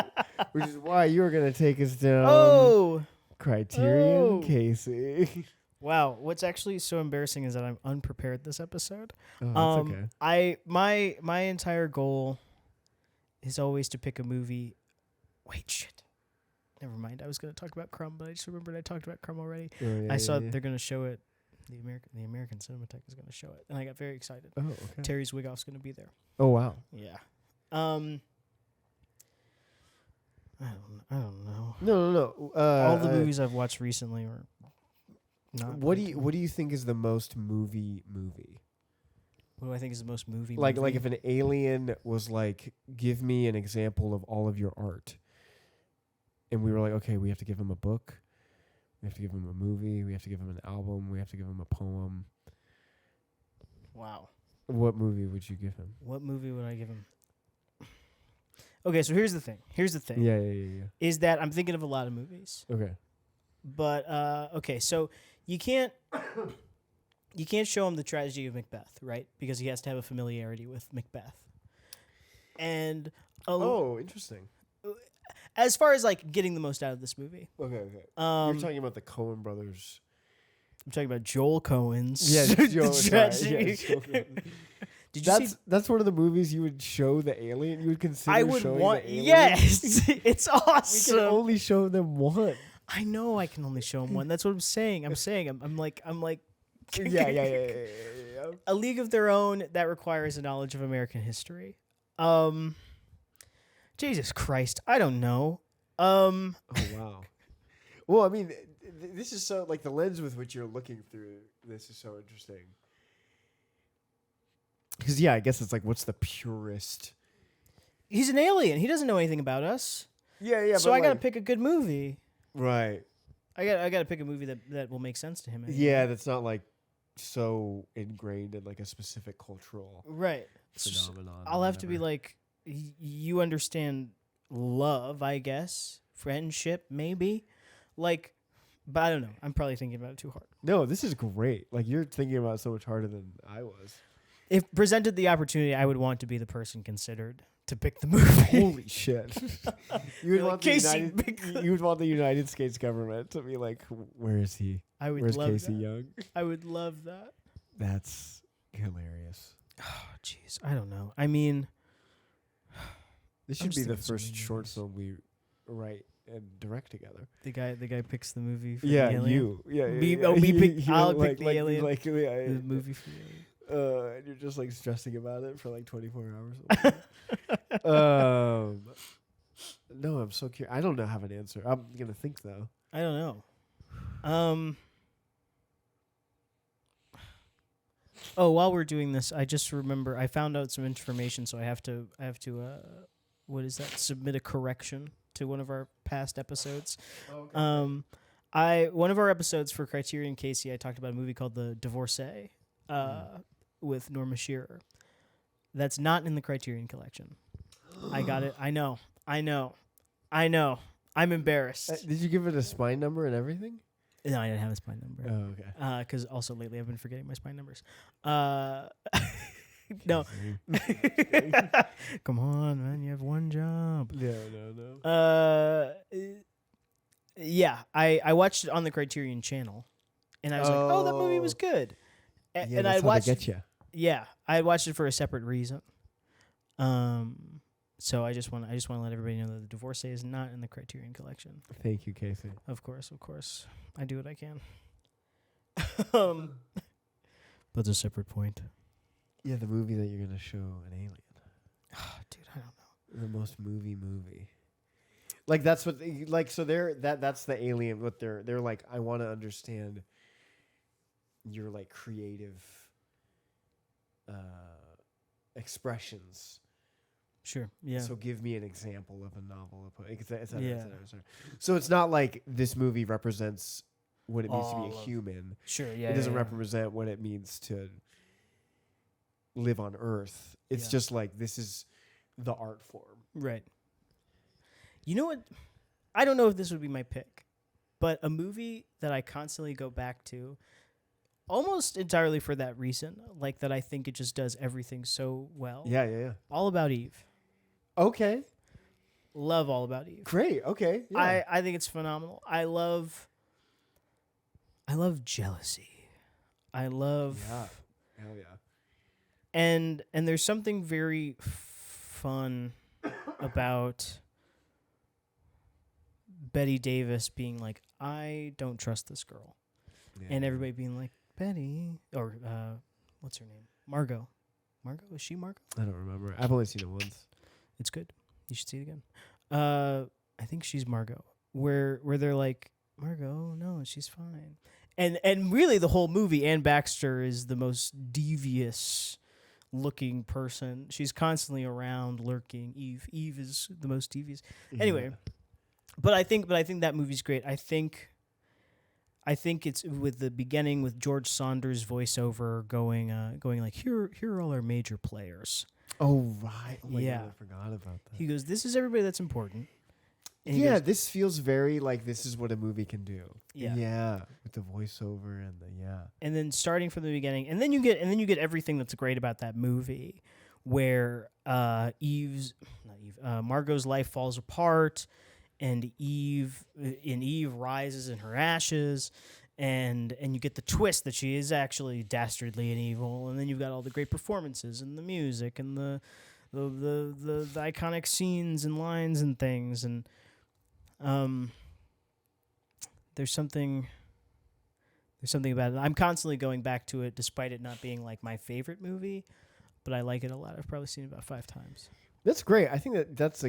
A: Which is why you were gonna take us down. Criterion Casey.
B: Wow, what's actually so embarrassing is that I'm unprepared this episode.
A: Oh, that's okay.
B: My entire goal is always to pick a movie. Wait, shit. Never mind. I was going to talk about Crumb, but I just remembered I talked about Crumb already. I saw they're going to show it. The American Cinematheque is going to show it, and I got very excited.
A: Oh, okay.
B: Terry Zwigoff's going to be there.
A: Oh, wow.
B: Yeah. I don't know.
A: No.
B: All the movies I've watched recently were not.
A: What do you think is the most movie?
B: What do I think is the most movie?
A: Like if an alien was like, give me an example of all of your art, and we were like, okay, we have to give him a book, we have to give him a movie, we have to give him an album, we have to give him a poem.
B: Wow.
A: What movie would you give him?
B: What movie would I give him? Okay, so here's the thing.
A: Yeah.
B: Is that I'm thinking of a lot of movies.
A: Okay.
B: But okay, so you can't show him the tragedy of Macbeth, right? Because he has to have a familiarity with Macbeth. And
A: interesting.
B: As far as like getting the most out of this movie.
A: Okay. You're talking about the Coen brothers.
B: I'm talking about Joel Coen's.
A: Yeah, Joel.
B: Tragedy. Did you see?
A: That's one of the movies you would show the alien. You would consider.
B: I would
A: showing
B: want.
A: The alien?
B: Yes, it's awesome.
A: We can only show them one.
B: I know I can only show him one. That's what I'm saying. I'm like.
A: Yeah.
B: A League of Their Own that requires a knowledge of American history. Jesus Christ, I don't know.
A: Oh wow. Well, I mean, this is so like the lens with which you're looking through this is so interesting. Because I guess it's like, what's the purest?
B: He's an alien. He doesn't know anything about us.
A: Yeah.
B: So
A: but
B: I gotta
A: like,
B: pick a good movie.
A: right.
B: I gotta pick a movie that will make sense to him. Anyway.
A: Yeah, that's not like so ingrained in like a specific cultural
B: right.
A: phenomenon.
B: I'll have to be like, you understand love, I guess, friendship, maybe, like, but I don't know. I'm probably thinking about it too hard.
A: No, this is great. Like you're thinking about it so much harder than I was.
B: If presented the opportunity, I would want to be the person considered to pick the movie.
A: Holy shit! You would
B: Like,
A: want
B: Casey,
A: you would want the United States government to be like, where is he?
B: I would
A: Where's
B: love
A: Casey
B: that.
A: Young?
B: I would love that.
A: That's hilarious.
B: Oh, jeez. I don't know. I mean,
A: This
B: I'm
A: should
B: just
A: be the
B: thinking so
A: first
B: many
A: short
B: movies.
A: film we write and direct together.
B: the guy picks the movie for
A: Yeah,
B: the alien.
A: you. Yeah,
B: Me-
A: yeah,
B: oh, me
A: you-
B: pick-
A: you
B: I'll
A: like-
B: pick the
A: like-
B: alien.
A: Like, yeah,
B: The movie for the alien.
A: and you're just like stressing about it for like 24 hours. No, I'm so curious. I don't know have an answer. I'm gonna think though.
B: I don't know. Oh, while we're doing this, I just remember I found out some information, so I have to what is that? Submit a correction to one of our past episodes. One of our episodes for Criterion Casey, I talked about a movie called The Divorcee, with Norma Shearer. That's not in the Criterion Collection. I got it. I know. I'm embarrassed.
A: Did you give it a spine number and everything?
B: No, I didn't have a spine number.
A: Oh, okay.
B: Because also lately I've been forgetting my spine numbers. No. Come on, man. You have one job.
A: No.
B: Yeah. I watched it on the Criterion channel, and I was like, oh, that movie was good.
A: Yeah,
B: And
A: that's
B: I
A: how
B: watched.
A: they get you.
B: Yeah, I watched it for a separate reason. So I just want to let everybody know that The Divorcee is not in the Criterion Collection.
A: Thank you, Casey.
B: Of course, I do what I can. But it's a separate point.
A: Yeah, the movie that you're gonna show an alien.
B: Oh, dude, I don't know.
A: The most movie. Like that's what so that's the alien. What they're like. I want to understand your like creative expressions.
B: Sure. Yeah.
A: So give me an example of a novel.
B: Yeah.
A: So it's not like this movie represents what it means to be
B: All
A: a
B: of-
A: human.
B: Sure. Yeah.
A: It doesn't
B: yeah.
A: represent what it means to live on Earth. It's
B: Yeah.
A: just like this is the art form.
B: Right. You know what? I don't know if this would be my pick, but a movie that I constantly go back to, almost entirely for that reason, like that I think it just does everything so well.
A: Yeah.
B: All About Eve.
A: Okay.
B: Love All About Eve.
A: Great. Okay. Yeah.
B: I think it's phenomenal. I love jealousy. I love
A: Hell yeah.
B: and there's something very fun about Betty Davis being like, I don't trust this girl.
A: Yeah.
B: And everybody being like, Betty, or what's her name? Margot. Is she Margot?
A: I don't remember. I've only seen it once.
B: It's good. You should see it again. I think she's Margot. Where they're like, Margot, no, she's fine. And really the whole movie, Anne Baxter is the most devious looking person. She's constantly around lurking. Eve is the most devious. Anyway,
A: Yeah.
B: but I think that movie's great. I think it's with the beginning with George Saunders voiceover going like here are all our major players.
A: Oh right. Oh my
B: Yeah.
A: God, I forgot about that.
B: He goes, this is everybody that's important. And he
A: Yeah,
B: goes,
A: this feels very like this is what a movie can do.
B: Yeah.
A: Yeah, with the voiceover and the
B: and then starting from the beginning, and then you get everything that's great about that movie, where Margot's life falls apart, and Eve rises in her ashes, and you get the twist that she is actually dastardly and evil, and then you've got all the great performances and the music and the iconic scenes and lines and things, and there's something about it. I'm constantly going back to it, despite it not being like my favorite movie, but I like it a lot. I've probably seen it about 5 times.
A: That's great. I think that's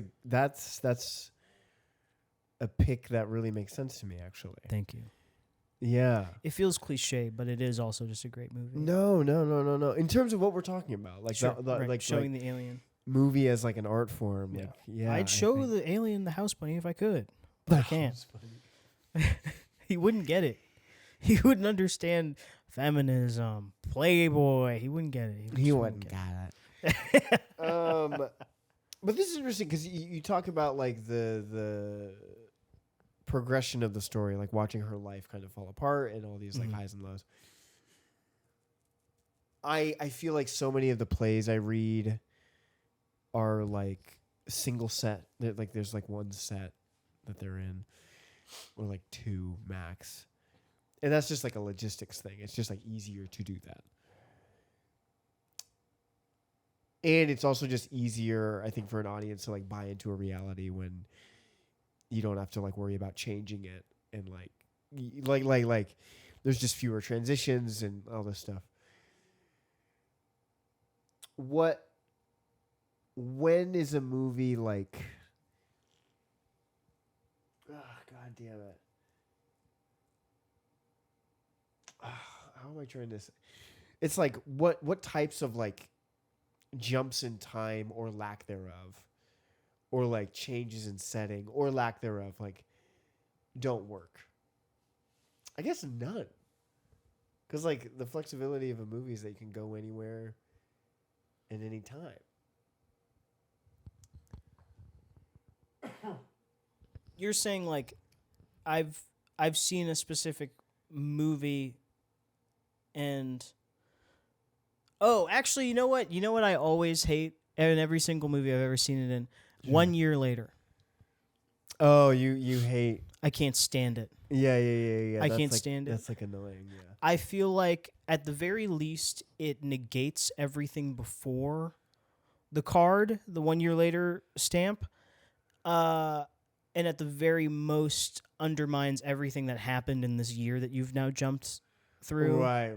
A: a pick that really makes sense to me, actually.
B: Thank you.
A: Yeah.
B: It feels cliche, but it is also just a great movie.
A: No. In terms of what we're talking about, like
B: Sure,
A: the
B: right.
A: like
B: showing
A: like
B: the alien.
A: movie as like an art form.
B: Yeah.
A: Like, yeah,
B: I'd show the alien the house bunny if I could, but I can't. He wouldn't get it. He wouldn't understand feminism, Playboy. He wouldn't get it.
A: He wouldn't get it. But this is interesting because you talk about like the progression of the story, like watching her life kind of fall apart and all these like highs and lows. I feel like so many of the plays I read are like single set. Like there's like one set that they're in, or like two max, and that's just like a logistics thing. It's just like easier to do that. And it's also just easier, I think, for an audience to like buy into a reality when you don't have to like worry about changing it and like there's just fewer transitions and all this stuff. When is a movie like? God damn it! How am I trying to say? It's like what types of like jumps in time or lack thereof, or like changes in setting or lack thereof, like don't work. I guess none. Because like the flexibility of a movie is that you can go anywhere at any time.
B: You're saying like I've seen a specific movie and actually, you know what? You know what I always hate in every single movie I've ever seen it in?
A: Sure.
B: 1 year later.
A: Oh, you hate.
B: I can't stand it.
A: Yeah.
B: I
A: That's
B: can't
A: like,
B: stand it.
A: That's like annoying, yeah.
B: I feel like at the very least it negates everything before the card, the 1 year later stamp. And at the very most undermines everything that happened in this year that you've now jumped through.
A: Right.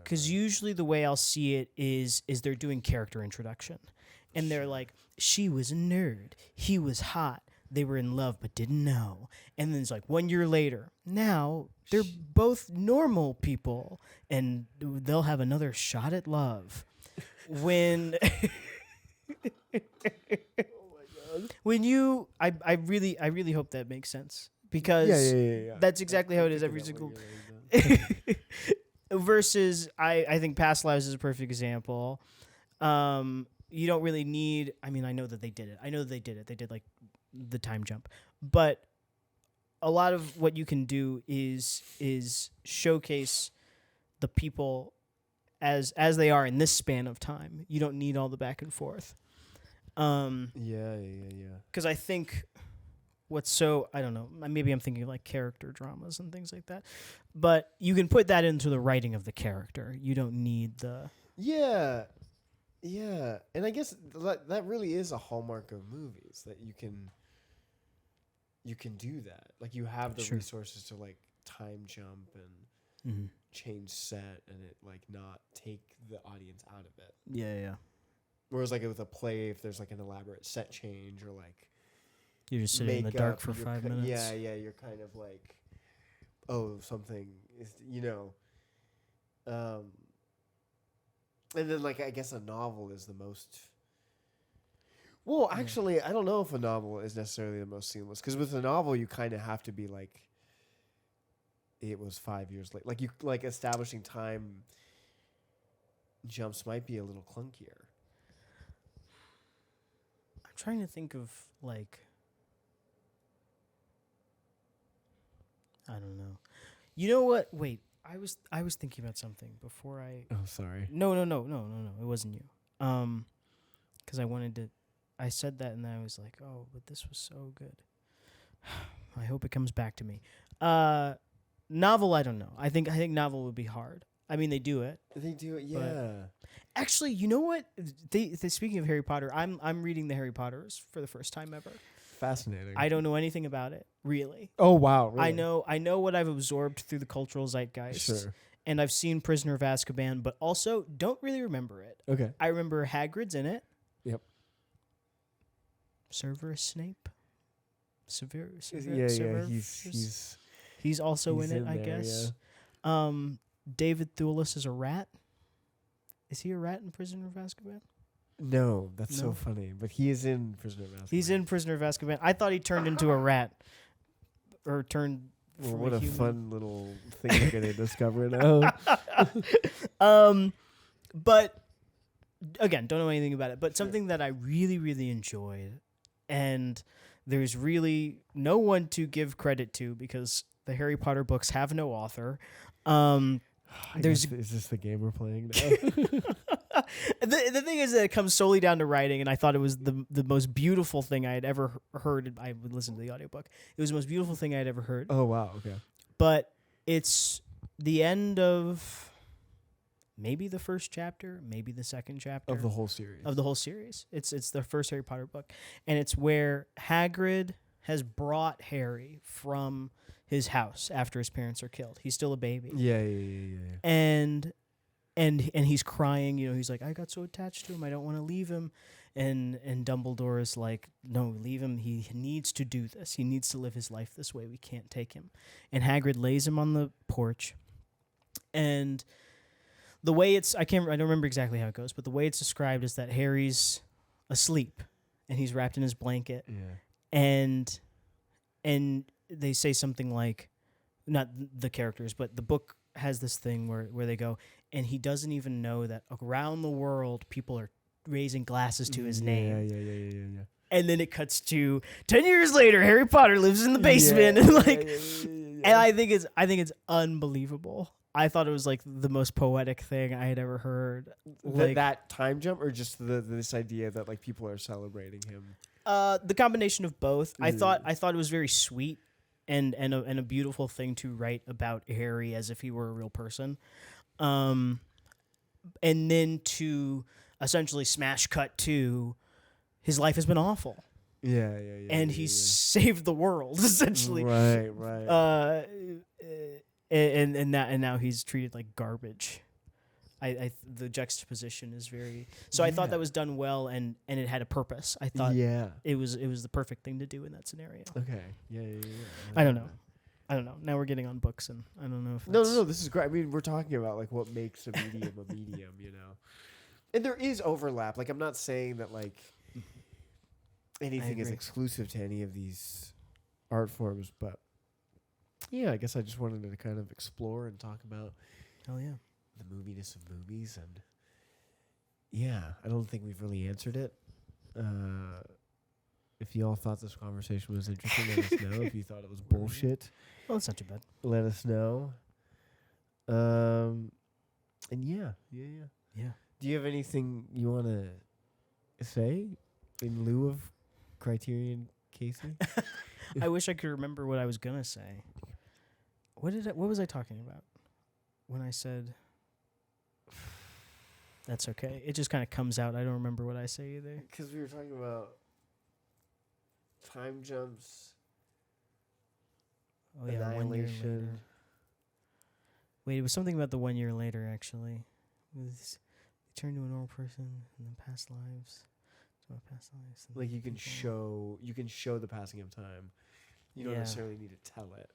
B: Because usually the way I'll see it is they're doing character introduction. And they're like, she was a nerd. He was hot. They were in love but didn't know. And then it's like 1 year later. Now they're both normal people. And they'll have another shot at love. When... When you... I really hope that makes sense. Because that's exactly how it is every single... Versus, I think Past Lives is a perfect example. You don't really need... I mean, I know that they did it. They did, like, the time jump. But a lot of what you can do is showcase the people as they are in this span of time. You don't need all the back and forth.
A: Yeah.
B: Because I think... what's so, I don't know, maybe I'm thinking of like character dramas and things like that, but you can put that into the writing of the character. You don't need the...
A: Yeah, and I guess that really is a hallmark of movies, that you can do that. Like you have the resources to like time jump and change set and it like not take the audience out of it.
B: Yeah.
A: Whereas like with a play, if there's like an elaborate set change or like
B: you're just sitting in the dark for 5 minutes.
A: Yeah. You're kind of like, something is, and then like I guess a novel is the most. Well, actually, I don't know if a novel is necessarily the most seamless, because with a novel you kind of have to be like, it was 5 years late. Like you like establishing time jumps might be a little clunkier.
B: I'm trying to think of like... I don't know. You know what? Wait, I was thinking about something before I...
A: Oh, sorry.
B: No. It wasn't you. Because I wanted to... I said that and then I was like, oh, but this was so good. I hope it comes back to me. Novel, I don't know. I think novel would be hard. I mean, they do it.
A: They do it, yeah.
B: Actually, you know what? They speaking of Harry Potter, I'm reading the Harry Potters for the first time ever.
A: Fascinating.
B: I don't know anything about it, really.
A: Oh, wow. Really?
B: I know what I've absorbed through the cultural zeitgeist.
A: Sure.
B: And I've seen Prisoner of Azkaban, but also don't really remember it.
A: Okay.
B: I remember Hagrid's in it.
A: Yep.
B: Severus Snape.
A: He's
B: also
A: he's
B: in it,
A: in
B: I
A: there,
B: guess. David Thewlis is a rat. Is he a rat in Prisoner of Azkaban?
A: No, that's so
B: No?
A: funny. But he is in Prisoner of Azkaban.
B: He's in Prisoner of Azkaban. I thought he turned into a rat, or turned.
A: Well,
B: from
A: what a
B: human.
A: fun little thing we're gonna discover now.
B: But again, don't know anything about it. But something that I really, really enjoyed, and there's really no one to give credit to because the Harry Potter books have no author.
A: Is this the game we're playing now?
B: The thing is that it comes solely down to writing, and I thought it was the most beautiful thing I had ever heard. I would listen to the audiobook. It was the most beautiful thing I had ever heard.
A: Oh, wow. Okay.
B: But it's the end of maybe the first chapter, maybe the second chapter.
A: Of the whole series.
B: It's the first Harry Potter book. And it's where Hagrid has brought Harry from his house after his parents are killed. He's still a baby.
A: Yeah.
B: And he's crying, he's like, I got so attached to him, I don't want to leave him. And Dumbledore is like, no, leave him. He needs to do this. He needs to live his life this way. We can't take him. And Hagrid lays him on the porch. And the way I don't remember exactly how it goes, but the way it's described is that Harry's asleep and he's wrapped in his blanket.
A: Yeah.
B: And they say something like, not the characters, but the book has this thing where they go, and he doesn't even know that around the world people are raising glasses to his name.
A: Yeah.
B: And then it cuts to 10 years later, Harry Potter lives in the basement, and I think it's unbelievable. I thought it was like the most poetic thing I had ever heard.
A: That time jump, or just this idea that like people are celebrating him.
B: The combination of both. I thought it was very sweet and a beautiful thing to write about Harry as if he were a real person. And then to essentially smash cut to his life has been awful.
A: Yeah.
B: And he's saved the world essentially.
A: Right.
B: And now he's treated like garbage. The juxtaposition is very. So I thought that was done well, and it had a purpose. I thought it was the perfect thing to do in that scenario.
A: Okay. Yeah.
B: I don't know. Now we're getting on books, and I don't know if
A: No. This is great. I mean, we're talking about like what makes a medium a medium, And there is overlap. Like, I'm not saying that like anything is exclusive to any of these art forms, but yeah, I guess I just wanted to kind of explore and talk about.
B: Hell yeah.
A: The moviness of movies, and yeah, I don't think we've really answered it. If you all thought this conversation was interesting, let us know. If you thought it was bullshit,
B: well, it's not too bad.
A: Let us know. And yeah. Do you have anything you want to say in lieu of Criterion Casey?
B: I wish I could remember what I was gonna say. What was I talking about when I said? That's okay. It just kind of comes out. I don't remember what I say either.
A: Because we were talking about time jumps.
B: Oh yeah, 1 year later. Wait, it was something about the 1 year later. Actually, it was turn to a normal person and then past lives.
A: Like you can show the passing of time. You don't necessarily need to tell it.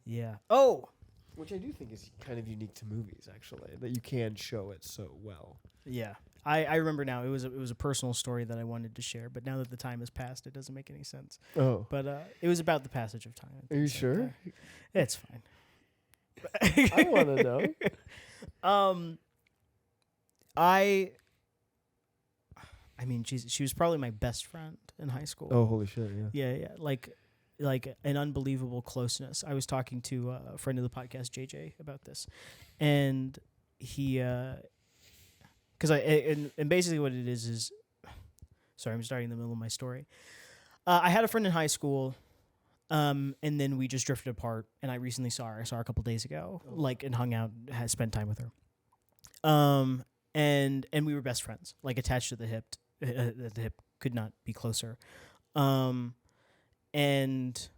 B: Yeah. Oh.
A: Which I do think is kind of unique to movies, actually, that you can show it so well.
B: Yeah, I remember now. It was a personal story that I wanted to share, but now that the time has passed, it doesn't make any sense.
A: Oh,
B: but it was about the passage of time.
A: Are you sure?
B: It's fine.
A: I want to know.
B: I mean, she was probably my best friend in high school.
A: Oh, holy shit! Yeah.
B: Yeah. Like an unbelievable closeness. I was talking to a friend of the podcast, JJ, about this, and he, because and basically what it is, sorry, I'm starting in the middle of my story. I had a friend in high school, and then we just drifted apart. And I recently saw her. I saw her a couple days ago, and hung out, spent time with her. And we were best friends, like attached to the hip. The hip could not be closer. And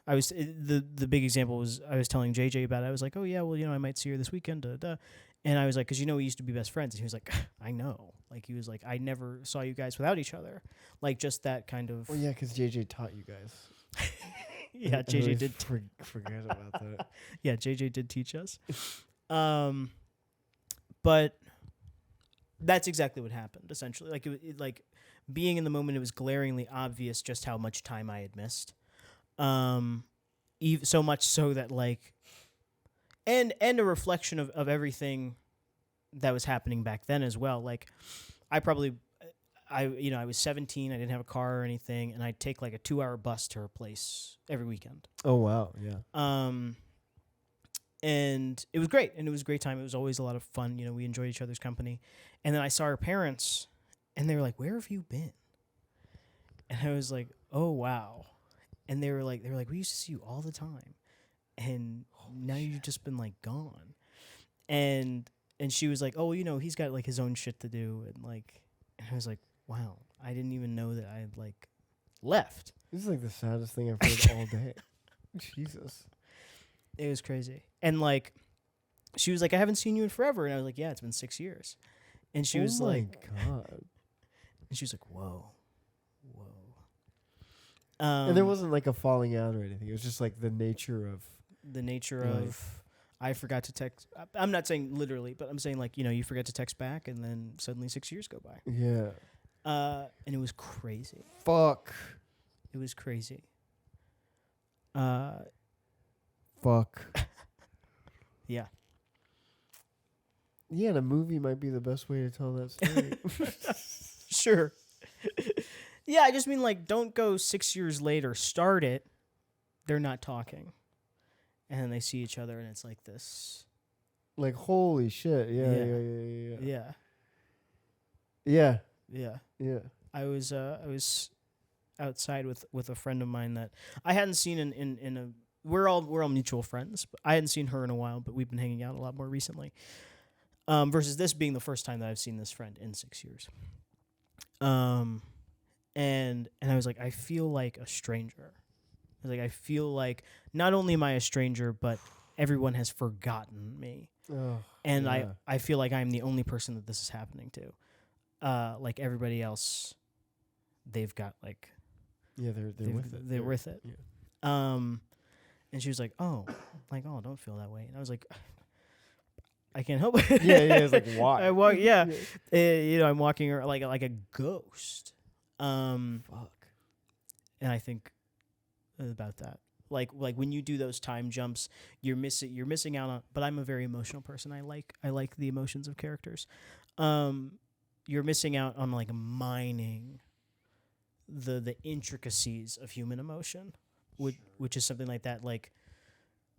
B: I was the big example was I was telling JJ about it. I was like, oh yeah, well I might see her this weekend. And I was like, because we used to be best friends. And he was like, I know. Like he was like, I never saw you guys without each other. Like just that kind of.
A: Well, yeah, because JJ taught you guys.
B: Yeah,
A: I
B: JJ
A: always
B: did.
A: forget about that.
B: Yeah, JJ did teach us. But that's exactly what happened. Essentially, like being in the moment, it was glaringly obvious just how much time I had missed. So much so that like, and a reflection of everything that was happening back then as well. Like, I was 17. I didn't have a car or anything, and I'd take like a 2-hour bus to her place every weekend.
A: Oh wow, yeah.
B: And it was great, and it was a great time. It was always a lot of fun. We enjoyed each other's company. And then I saw her parents, and they were like, "Where have you been?" And I was like, "Oh wow." And they were like, "We used to see you all the time, and now you've just been like gone." And she was like, "Oh, he's got like his own shit to do," and I was like, "Wow, I didn't even know that I had like left."
A: This is like the saddest thing I've heard all day. Jesus.
B: It was crazy. And like, she was like, "I haven't seen you in forever," and I was like, "Yeah, it's been 6 years." And she was like,
A: God.
B: and she was like, "Whoa."
A: And there wasn't like a falling out or anything. It was just like the nature of life.
B: I forgot to text. I'm not saying literally, but I'm saying like, you forget to text back, and then suddenly 6 years go by.
A: Yeah.
B: And it was crazy.
A: Fuck.
B: It was crazy.
A: Fuck.
B: Yeah.
A: Yeah, and a movie might be the best way to tell that story.
B: Sure. Yeah, I just mean like, don't go 6 years later, start it. They're not talking. And then they see each other, and it's like this.
A: Like, holy shit. Yeah.
B: Yeah.
A: Yeah.
B: Yeah.
A: Yeah.
B: I was outside with a friend of mine that I hadn't seen in a we're all mutual friends, but I hadn't seen her in a while, but we've been hanging out a lot more recently. Versus this being the first time that I've seen this friend in 6 years. And I was like, I feel like a stranger. I was like, I feel like not only am I a stranger, but everyone has forgotten me.
A: Oh,
B: And
A: yeah.
B: I feel like I'm the only person that this is happening to. Like everybody else, they've got like...
A: Yeah, they're with it.
B: They're with it.
A: Yeah.
B: And she was like, oh, don't feel that way. And I was like, I can't help it.
A: Yeah, it's like, why?
B: I'm walking around like a ghost.
A: Fuck.
B: And I think about that. Like when you do those time jumps, you're missing out on. But I'm a very emotional person. I like the emotions of characters. You're missing out on like mining the intricacies of human emotion, which is something like that. Like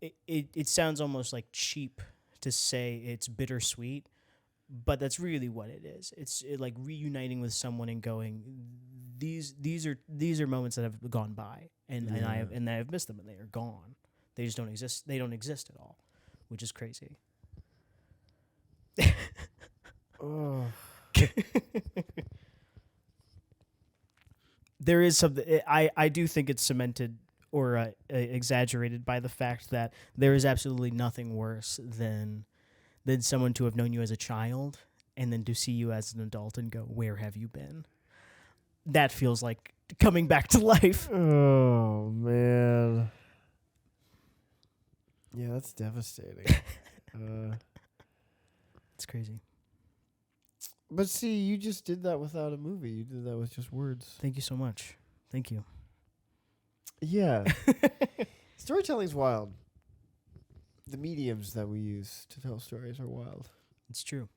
B: it sounds almost like cheap to say it's bittersweet, but that's really what it is. It's like reuniting with someone and going, these are moments that have gone by, and I have missed them, and they are gone. They just don't exist. They don't exist at all, which is crazy.
A: Oh.
B: There is something. I do think it's cemented or exaggerated by the fact that there is absolutely nothing worse than someone to have known you as a child and then to see you as an adult and go, where have you been? That feels like coming back to life.
A: Oh, man. Yeah, that's devastating.
B: It's crazy.
A: But see, you just did that without a movie. You did that with just words.
B: Thank you so much. Thank you.
A: Yeah. Storytelling's wild. The mediums that we use to tell stories are wild.
B: It's true.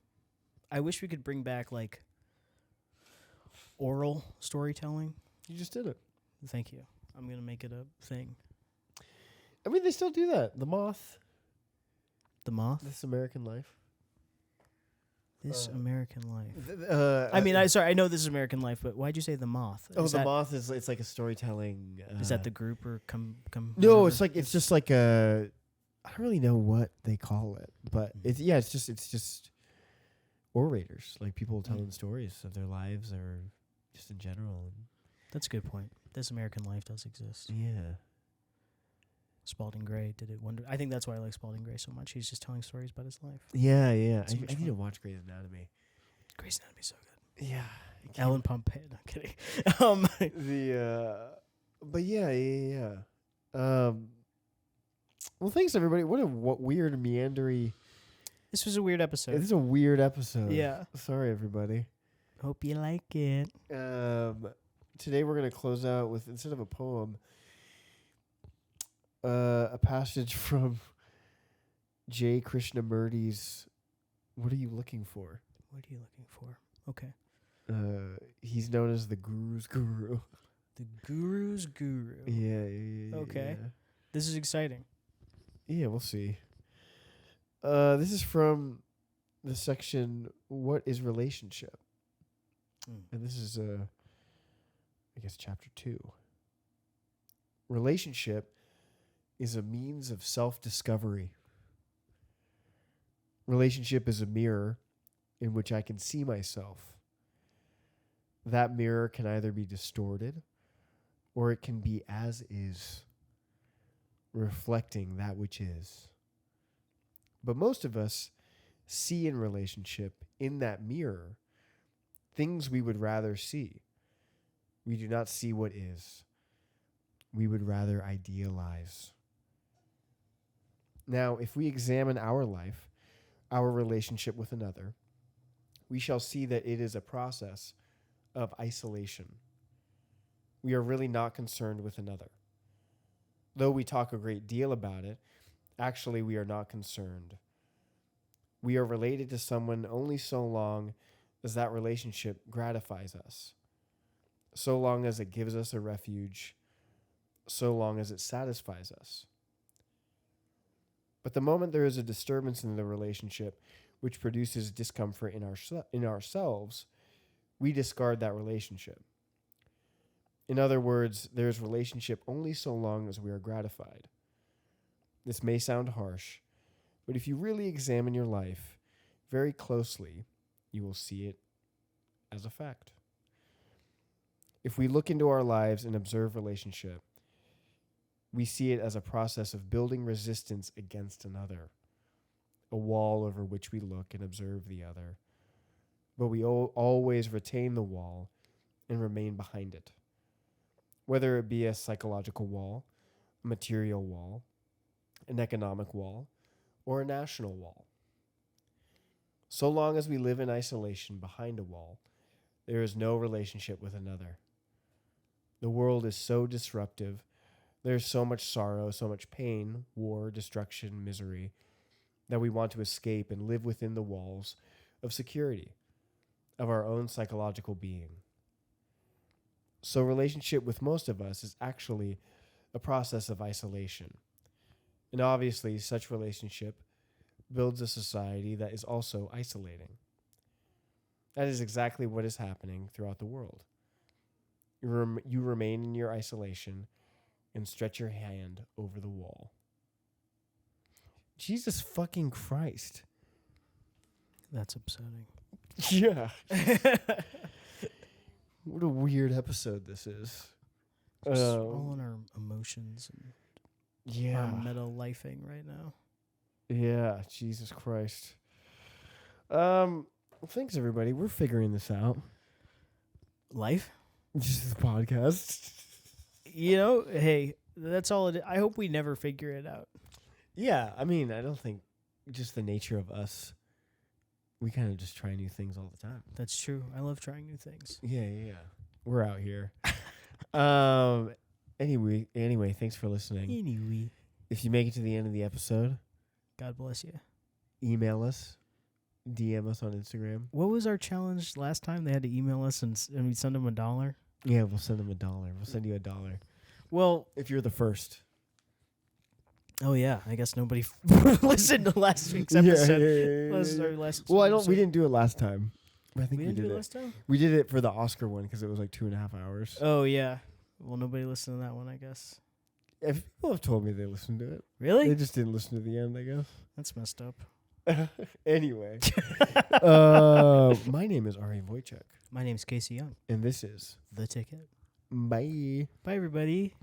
B: I wish we could bring back like oral storytelling.
A: You just did it.
B: Thank you. I'm going to make it a thing.
A: I mean, they still do that. The Moth.
B: The Moth?
A: This American Life.
B: This American Life. I know This is American Life, but why'd you say The Moth?
A: Moth is it's like a storytelling.
B: Is that the group or come?
A: No, it's just like a. I don't really know what they call it, but it's just orators, like people telling stories of their lives or just in general.
B: That's a good point. This American Life does exist.
A: Yeah.
B: Spalding Gray did it wonder. I think that's why I like Spalding Gray so much. He's just telling stories about his life.
A: Yeah. I
B: So
A: need to watch Grey's Anatomy.
B: Grey's Anatomy's so good.
A: Yeah.
B: Ellen Pompeo. No, I'm kidding.
A: But yeah. Well, thanks everybody. What weird meandery.
B: This was a weird episode.
A: This is a weird episode.
B: Yeah.
A: Sorry, everybody.
B: Hope you like it.
A: Today we're gonna close out with, instead of a poem, a passage from J. Krishnamurti's "What Are You Looking For?"
B: What are you looking for? Okay.
A: He's known as the Guru's Guru.
B: The Guru's Guru.
A: Yeah.
B: Okay. This is exciting.
A: Yeah, we'll see. This is from the section "What is Relationship?" And this is, I guess, chapter 2. Relationship is a means of self-discovery. Relationship is a mirror in which I can see myself. That mirror can either be distorted or it can be as is, reflecting that which is. But most of us see in relationship, in that mirror, things we would rather see. We do not see what is. We would rather idealize. Now, if we examine our life, our relationship with another, we shall see that it is a process of isolation. We are really not concerned with another. Though we talk a great deal about it, actually we are not concerned. We are related to someone only so long as that relationship gratifies us, so long as it gives us a refuge, so long as it satisfies us. But the moment there is a disturbance in the relationship which produces discomfort in ourselves, we discard that relationship. In other words, there is relationship only so long as we are gratified. This may sound harsh, but if you really examine your life very closely, you will see it as a fact. If we look into our lives and observe relationship, we see it as a process of building resistance against another, a wall over which we look and observe the other. But we always retain the wall and remain behind it, whether it be a psychological wall, a material wall, an economic wall, or a national wall. So long as we live in isolation behind a wall, there is no relationship with another. The world is so disruptive. There is so much sorrow, so much pain, war, destruction, misery, that we want to escape and live within the walls of security, of our own psychological being. So relationship with most of us is actually a process of isolation. And obviously, such relationship builds a society that is also isolating. That is exactly what is happening throughout the world. You remain in your isolation and stretch your hand over the wall. Jesus fucking Christ.
B: That's upsetting.
A: Yeah. What a weird episode this is.
B: Just all in our emotions and
A: Yeah.
B: our meta-lifing right now.
A: Yeah, Jesus Christ. Thanks everybody. We're figuring this out.
B: Life?
A: Just the podcast.
B: You know, hey, that's all it is. I hope we never figure it out.
A: Yeah, I mean, I don't think just the nature of us, we kind of just try new things all the time.
B: That's true. I love trying new things.
A: Yeah. We're out here. Anyway, thanks for listening.
B: Anyway.
A: If you make it to the end of the episode,
B: God bless you.
A: email us, DM us on Instagram.
B: What was our challenge last time? They had to email us and we'd send them $1.
A: Yeah, we'll send them $1. We'll send you $1.
B: Well,
A: if you're the first.
B: Oh yeah, I guess nobody listened to last week's episode.
A: We didn't do it last time. I think we did it
B: last time.
A: We did it for the Oscar one because it was like 2.5 hours.
B: Oh yeah. Well, nobody listened to that one, I guess.
A: If people have told me they listened to it.
B: Really?
A: They just didn't listen to the end, I guess.
B: That's messed up.
A: Anyway. My name is Ari Wojcik.
B: My name's Casey Young.
A: And this is
B: The Ticket.
A: Bye.
B: Bye, everybody.